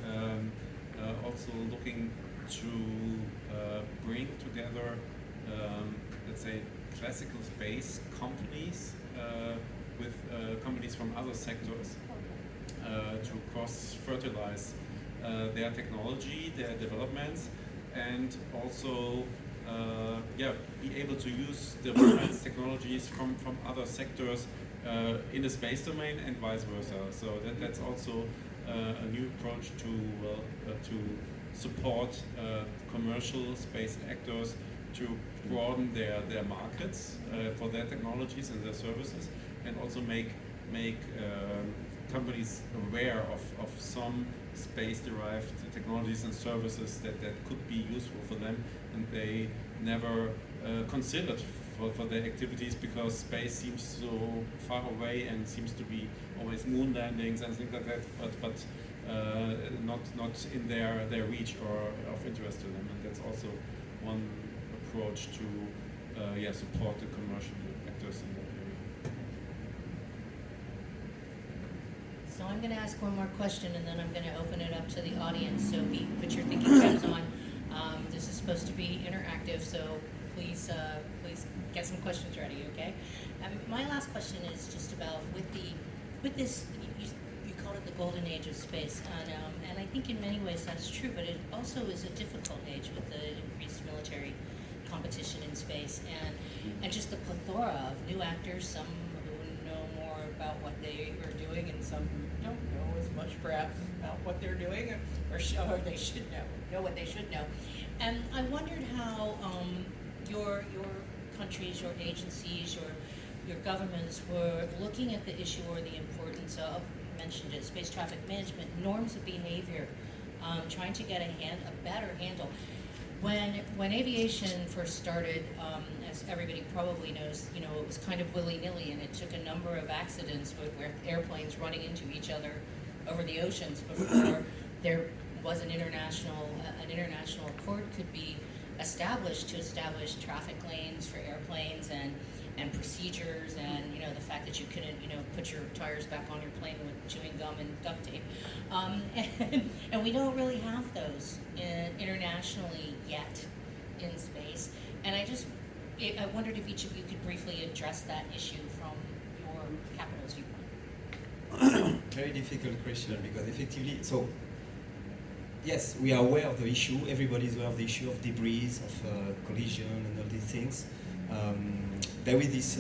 also looking to bring together, let's say, classical space companies with companies from other sectors to cross-fertilize their technology, their developments, and also be able to use developments, technologies from other sectors in the space domain and vice versa. So that's also a new approach to support commercial space actors to broaden their markets for their technologies and their services, and also make companies aware of some space-derived technologies and services that could be useful for them, and they never considered for their activities, because space seems so far away and seems to be always moon landings and things like that, but not in their reach or of interest to them. And that's also one approach to support the commercial actors in that area. So I'm going to ask one more question, and then I'm going to open it up to the audience. So put your thinking caps on. This is supposed to be interactive, so please get some questions ready, okay? My last question is just about with this. You called it the golden age of space, and I think in many ways that's true. But it also is a difficult age with the increased military competition in space, and just the plethora of new actors. Some who know more about what they are doing, and some who don't know as much perhaps about what they're doing, or they should know what they should know. And I wondered how your countries, your agencies, your governments were looking at the issue or the importance of, you mentioned it, space traffic management, norms of behavior, trying to get a better handle. When aviation first started, as everybody probably knows, it was kind of willy-nilly, and it took a number of accidents with airplanes running into each other over the oceans before there was an international accord could be established to establish traffic lanes for airplanes and procedures, and the fact that you couldn't put your tires back on your plane with chewing gum and duct tape, and we don't really have those internationally yet in space. And I wondered if each of you could briefly address that issue from your capital's viewpoint. Very difficult question, because effectively, so yes, we are aware of the issue. Everybody is aware of the issue of debris, of collision, and all these things. There is this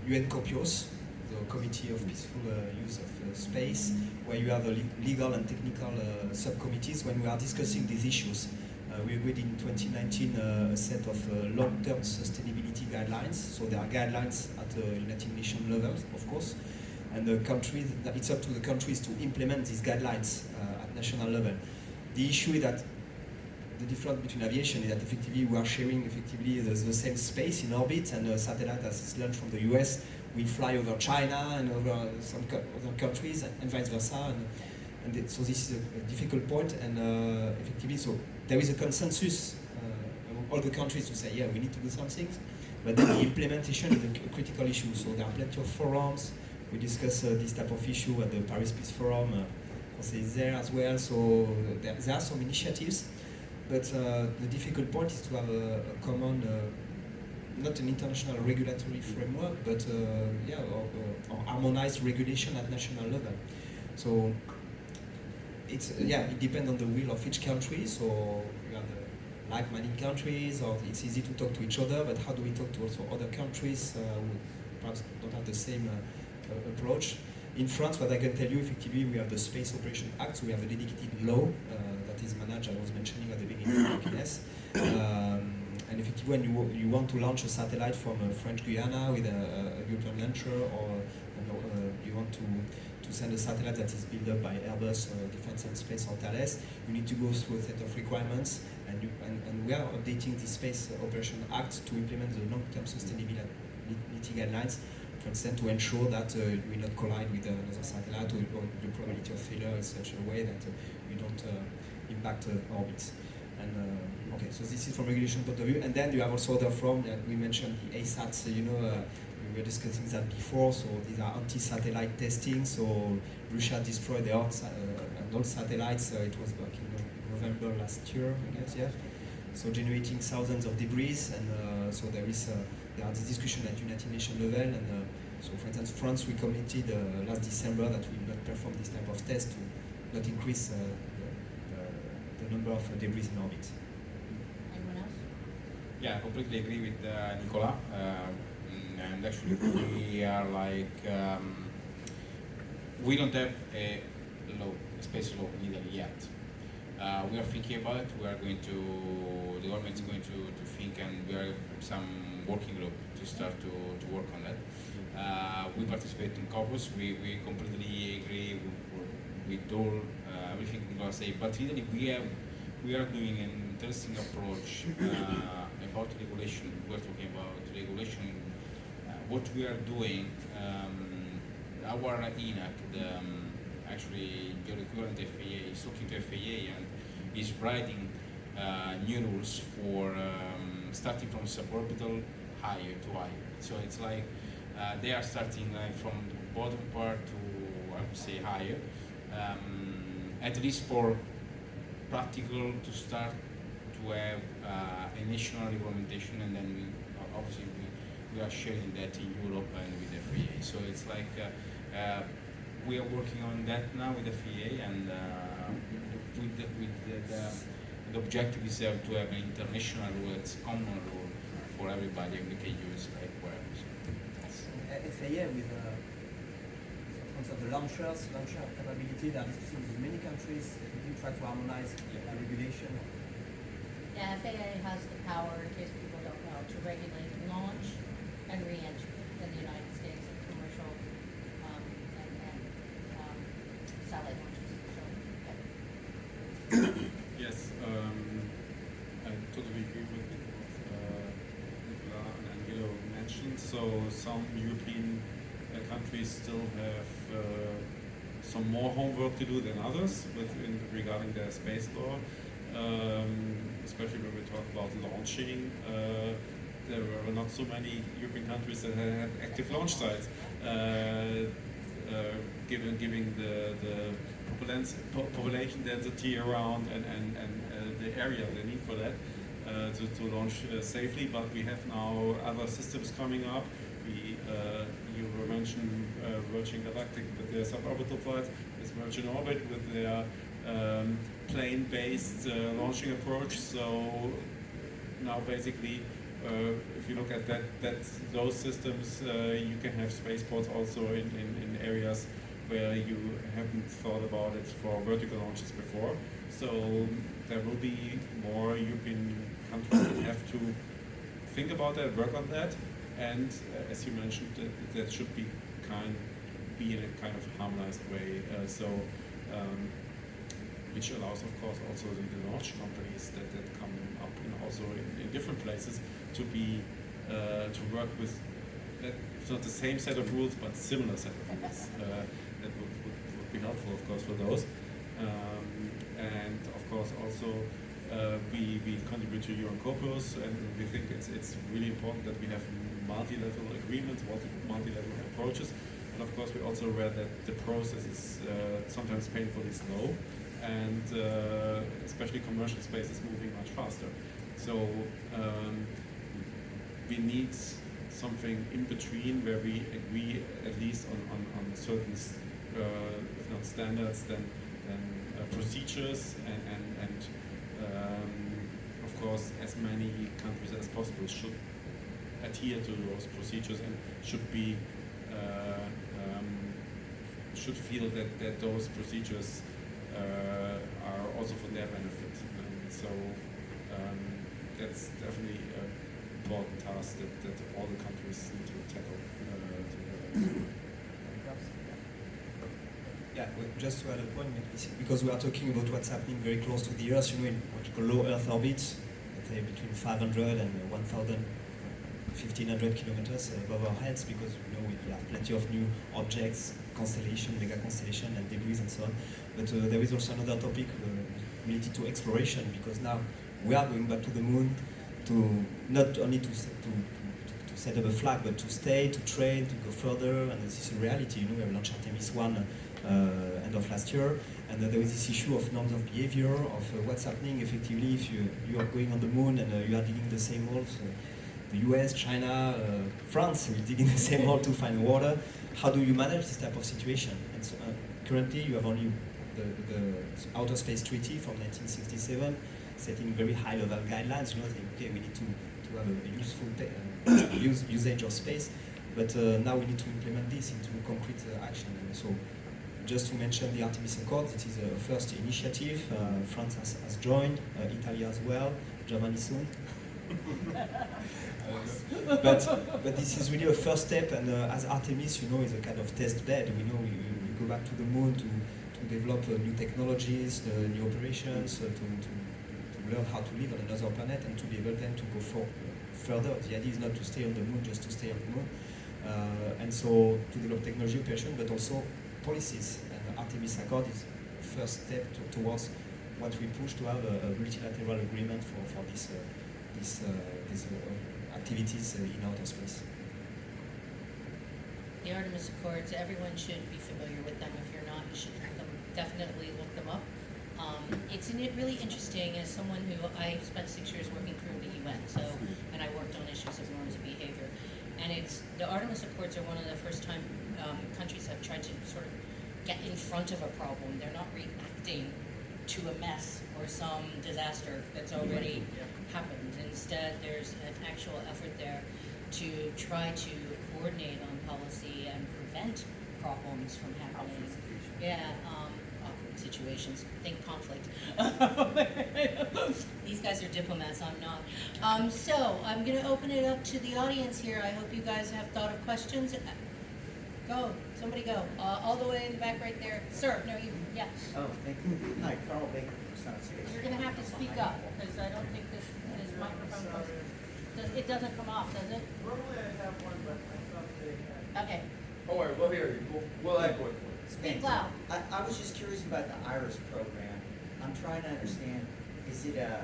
UN COPIOS, the Committee of Peaceful Use of Space, where you have the legal and technical subcommittees when we are discussing these issues. We agreed in 2019 a set of long-term sustainability guidelines. So there are guidelines at the United Nations level, of course, and the countries, it's up to the countries to implement these guidelines at national level. The issue is that the difference between aviation is that effectively we are sharing the same space in orbit, and a satellite that is launched from the US will fly over China and over some other countries, and vice versa. So this is a difficult point, and effectively, so there is a consensus among all the countries to say, yeah, we need to do something, but then the implementation is a critical issue. So there are plenty of forums. We discuss this type of issue at the Paris Peace Forum. Is there as well, so there are some initiatives, but the difficult point is to have a common, not an international regulatory framework, but or harmonized regulation at national level. So it depends on the will of each country. So you have the like-minded countries, or it's easy to talk to each other, but how do we talk to also other countries who perhaps don't have the same approach? In France, what I can tell you, effectively, we have the Space Operation Act, so we have a dedicated law that is managed, I was mentioning at the beginning of the ESA. And effectively, when you want to launch a satellite from French Guyana with a European launcher, or you want to send a satellite that is built up by Airbus, Defence and Space, or Thales, you need to go through a set of requirements, and we are updating the Space Operation Act to implement the long-term sustainability meeting guidelines, for instance, to ensure that you will not collide with another satellite, or the probability of failure in such a way that you don't impact orbits. And okay, so this is from regulation point of view. And then you have also other form that we mentioned, the ASATs. We were discussing that before. So these are anti-satellite testing. So Russia destroyed their own satellites. It was back in November last year, I guess. Yeah. So generating thousands of debris, and so there are this discussion at United Nations level. And so, for instance, France recommitted last December that we will not perform this type of test to not increase the number of debris in orbit. Anyone else? Yeah, I completely agree with Nicola. And actually, we are like, we don't have a space law in Italy yet. We are thinking about it. We are going to, the government is going to think, and we are some working group to start to work on that. We participate in Corpus. We completely agree with all everything Nicola said. But in Italy, we are doing an interesting approach about regulation. We're talking about regulation. What we are doing, our ENAC, actually your equivalent FAA, is talking to FAA and is writing new rules for starting from suborbital higher to higher. So it's like they are starting like from the bottom part to, I would say, higher, at least for practical to start to have a national implementation, and then obviously we are sharing that in Europe and with FAA. So it's like we are working on that now with FAA, and the objective is to have an international rule, it's a common rule for everybody, and we can use like wherever. FAA with the launcher capability, they are discussing with many countries. We try to harmonize the regulation. Yeah, FAA has the power, in case people don't know, to regulate launch and re-entry in the United States of commercial satellite launches. So, Yes, I totally agree with what Nicola and Angelo mentioned. So some European countries still have some more homework to do than others regarding their space law, especially when we talk about launching. There were not so many European countries that had active launch sites, given the population density around and the area they need for that to launch safely. But we have now other systems coming up. You were mentioning Virgin Galactic with their suborbital flights. There's Virgin Orbit with their plane-based launching approach. So now basically, if you look at those systems, you can have spaceports also in areas where you haven't thought about it for vertical launches before. So there will be more European countries that have to think about that, work on that, and as you mentioned, that should be in a kind of harmonized way. Which allows, of course, also the launch companies that come up also in different places to work with, it's not the same set of rules, but similar set of rules. That would be helpful, of course, for those. And of course, also we contribute to Eurocopus, and we think it's really important that we have multi-level agreements, multi-level approaches. And of course, we also read that the process is sometimes painfully slow, and especially commercial space is moving much faster. So we need something in between where we agree at least on certain, if not standards, then procedures, and of course as many countries as possible should adhere to those procedures and should feel that those procedures are also for their benefit. So that's definitely an important task that all the countries need to tackle together. Yeah, well, just to add a point, because we are talking about what's happening very close to the Earth, in what you call low Earth orbits, let's say between 500 and 1,000 1,500 kilometers above our heads, because we have plenty of new objects, constellation, mega constellation, and debris and so on. But there is also another topic related to exploration, because now we are going back to the moon, to not only to set up a flag, but to stay, to train, to go further, and this is a reality. We have launched Artemis 1 end of last year, and there is this issue of norms of behavior, of what's happening effectively if you are going on the moon and you are digging the same holes. The US, China, France will dig in the same hole to find water. How do you manage this type of situation? And so, currently you have only the Outer Space Treaty from 1967, setting very high level guidelines, saying, okay, we need to have a useful usage of space, but now we need to implement this into concrete action. And so, just to mention the Artemis Accord, it is a first initiative. France has joined, Italy as well, Germany soon. But this is really a first step, and as Artemis, is a kind of test bed. We go back to the moon to develop new technologies, new operations, to learn how to live on another planet, and to be able then to go further. The idea is not to stay on the moon just to stay on the moon, and so to develop technology operation, but also policies. And the Artemis Accord is the first step towards what we push to have a multilateral agreement for these activities in outer space. The Artemis Accords, everyone should be familiar with them. If you're not, you should definitely look them up. It's really interesting as someone who, I spent 6 years working through the UN, and I worked on issues of norms of behavior. And the Artemis Accords are one of the first time countries have tried to sort of get in front of a problem. They're not reacting to a mess or some disaster that's already happened. Instead, there's an actual effort there to try to coordinate on policy and prevent problems from happening. Awkward situations. Think conflict. These guys are diplomats, I'm not. So I'm going to open it up to the audience here. I hope you guys have thought of questions. Go, somebody go. All the way in the back right there. Sir, no, you, yeah. Oh, thank you. Hi, Carl Baker from South Space. You're going to have to speak up, because I don't think this microphone it doesn't come off, does it? Normally I have one, but I thought they had. Okay. Don't worry, we'll hear you. We'll echo it. Speak loud. I was just curious about the IRIS program. I'm trying to understand, is it a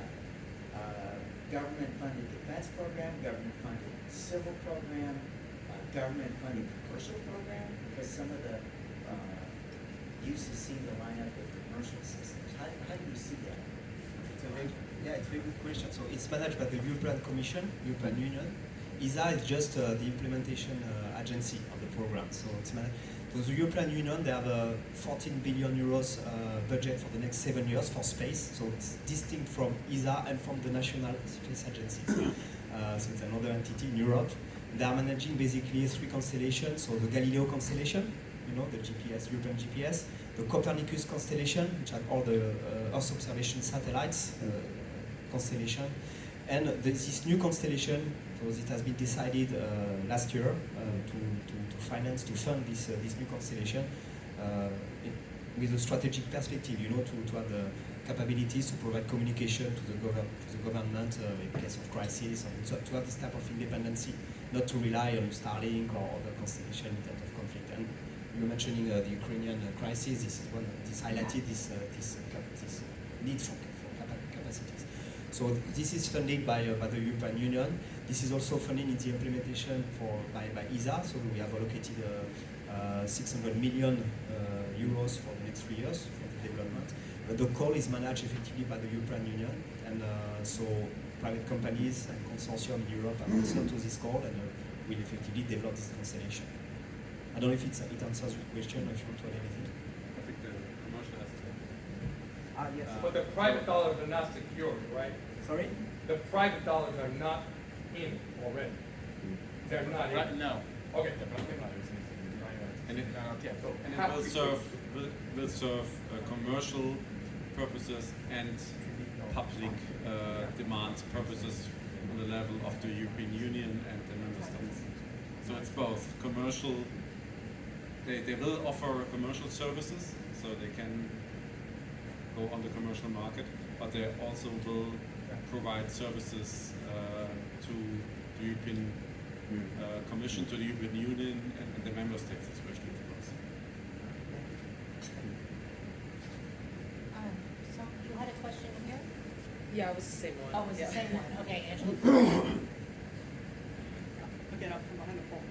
government-funded defense program, government-funded civil program, government-funded commercial program? Because some of the uses seem to line up with commercial systems. How do you see that? It's a very good question. So it's managed by the European Commission, European Union. ESA is just the implementation agency of the program. So it's managed. So the European Union, they have a 14 billion euros budget for the next 7 years for space. So it's distinct from ESA and from the national space agencies. So it's another entity in Europe. They are managing basically 3 constellations. So the Galileo constellation, the GPS, European GPS, the Copernicus constellation, which have all the Earth observation satellites constellation, and this new constellation. So it has been decided last year to finance, to fund this new constellation with a strategic perspective, to have the capabilities to provide communication to the government in case of crisis, and to have this type of independency, not to rely on Starlink or other constellation in terms of conflict. And you were mentioning the Ukrainian crisis. This is this highlighted this need for capacities. So this is funded by the European Union. This is also funded in the implementation by ESA. So we have allocated 600 million euros for the next 3 years for the development. But the call is managed effectively by the European Union, and so private companies and consortium in Europe have listened to this call and will effectively develop this constellation. I don't know if it answers your question or if you want to add anything. I think the commercial aspect. Yes. But the private dollars are not secured, right? Sorry? The private dollars are not in already. They're not in. No. Okay. And it will serve commercial purposes and public demand purposes on the level of the European Union and the member states. So it's both commercial. They will offer commercial services, so they can go on the commercial market, but they also will provide services to the European Commission to the European Union and the member states, especially, of course. So you had a question here? Yeah, it was the same one. Oh, it was Yeah. the same one, okay, Angela. Again, up from behind the pole.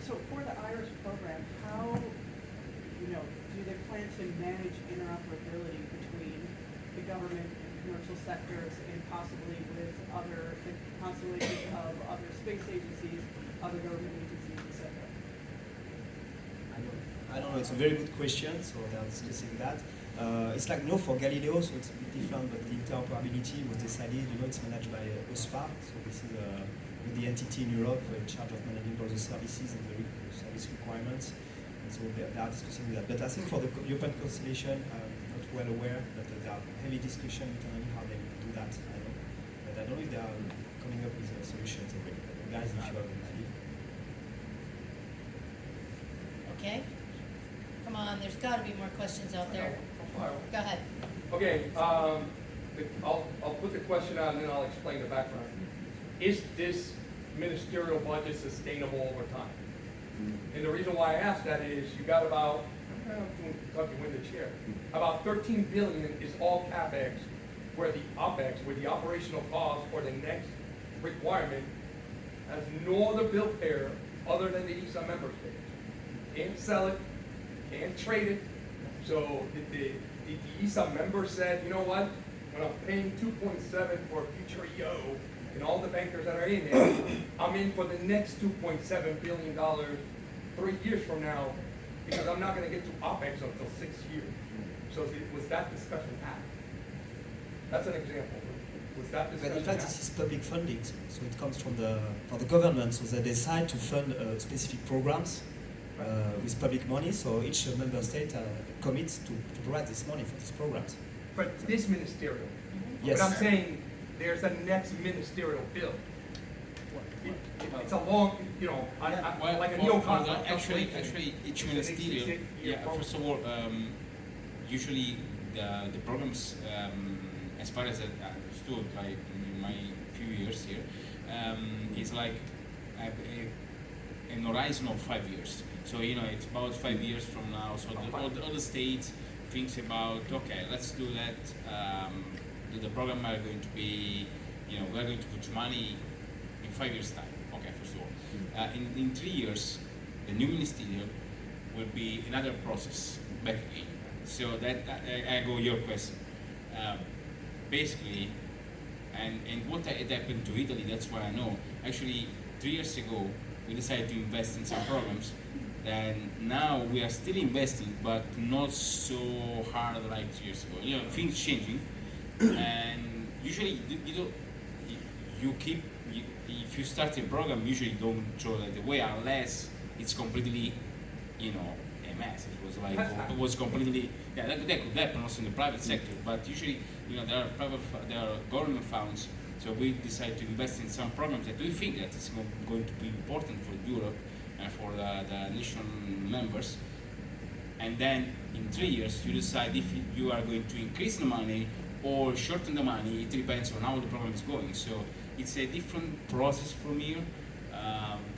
So for the IRIS program, how, do they plan to manage interoperability between the government and commercial sectors and possibly with the constellation of other space agencies, other government agencies, et cetera? I don't know, it's a very good question, so they are discussing that. It's like no for Galileo, so it's a bit different, but the interoperability was decided, it's managed by OSPA, so this is with the entity in Europe in charge of managing all the services and the service requirements. And so they are discussing that. But I think for the European constellation, I'm not well aware, but there are heavy discussion internally how they do that. I don't know. But I don't know if they are coming up with solutions already. Guys, if you have an idea. Okay, come on, there's gotta be more questions out there. Go ahead. Okay, I'll put the question out and then I'll explain the background. Is this ministerial budget sustainable over time? And the reason why I ask that is you got about, Tuck, you win the chair, about 13 billion is all CapEx, where the OpEx, where the operational cost for the next requirement has no other bill payer other than the ESA member states. Can't sell it, can't trade it. So the ESA member said, you know what, when I'm paying 2.7 for future EO and all the bankers that are in there, I'm in for the next $2.7 billion 3 years from now because I'm not gonna get to OpEx until 6 years. So was that discussion had? That's an example. Was that But discussion in fact, had? this is public funding, so it comes from the government. So they decide to fund specific programs with public money. So each member state commits to provide this money for these programs. But this ministerial. Yes. But I'm saying there's a next ministerial bill. It's a long, Well, like a for neocon. the- actually, each ministerial, first of all, usually the programs, as far as I understood, like in my few years here, is like an horizon of 5 years. So, it's about 5 years from now. So all the states thinks about, okay, let's do that. The program are going to be, we're going to put money in 5 years' time. Okay, first of all. In 3 years, the new ministerial will be another process back again. So that I go your question. Basically, and what had happened to Italy, that's why I know. Actually, 3 years ago, we decided to invest in some programs. Then now we are still investing, but not so hard like 3 years ago. Things changing, and usually if you start a program, usually don't throw that away unless it's completely, a mess. It was completely, that could happen also in the private sector, but usually, there are government funds, so we decide to invest in some programs that we think that it's going to be important for Europe and for the nation members. And then in 3 years, you decide if you are going to increase the money or shorten the money. It depends on how the program is going. So it's a different process from here.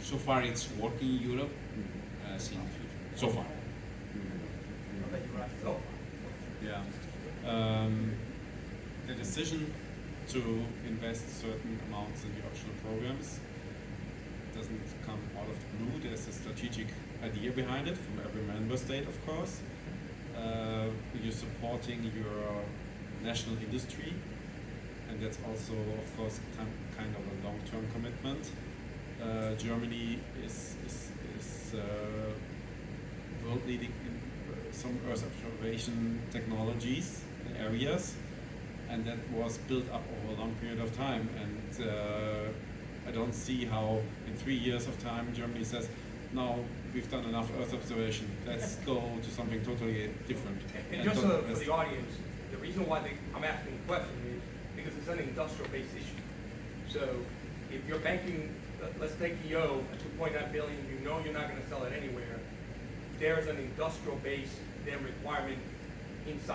So far, it's working in Europe. See in the future. So far. Yeah. The decision to invest certain amounts in the optional programs doesn't come out of the blue. There's a strategic idea behind it from every member state, of course. You're supporting your national industry, and that's also, of course, kind of a long-term commitment. Germany is world leading in some Earth observation technologies areas, and that was built up over a long period of time. And I don't see how in 3 years of time Germany says, no, we've done enough Earth observation, let's go to something totally different. And just for the audience, the reason why I'm asking the question is because it's an industrial-based issue. So if you're banking, let's take EO at 2.9 billion, you're not going to sell it anywhere. There's an industrial-based then requirement inside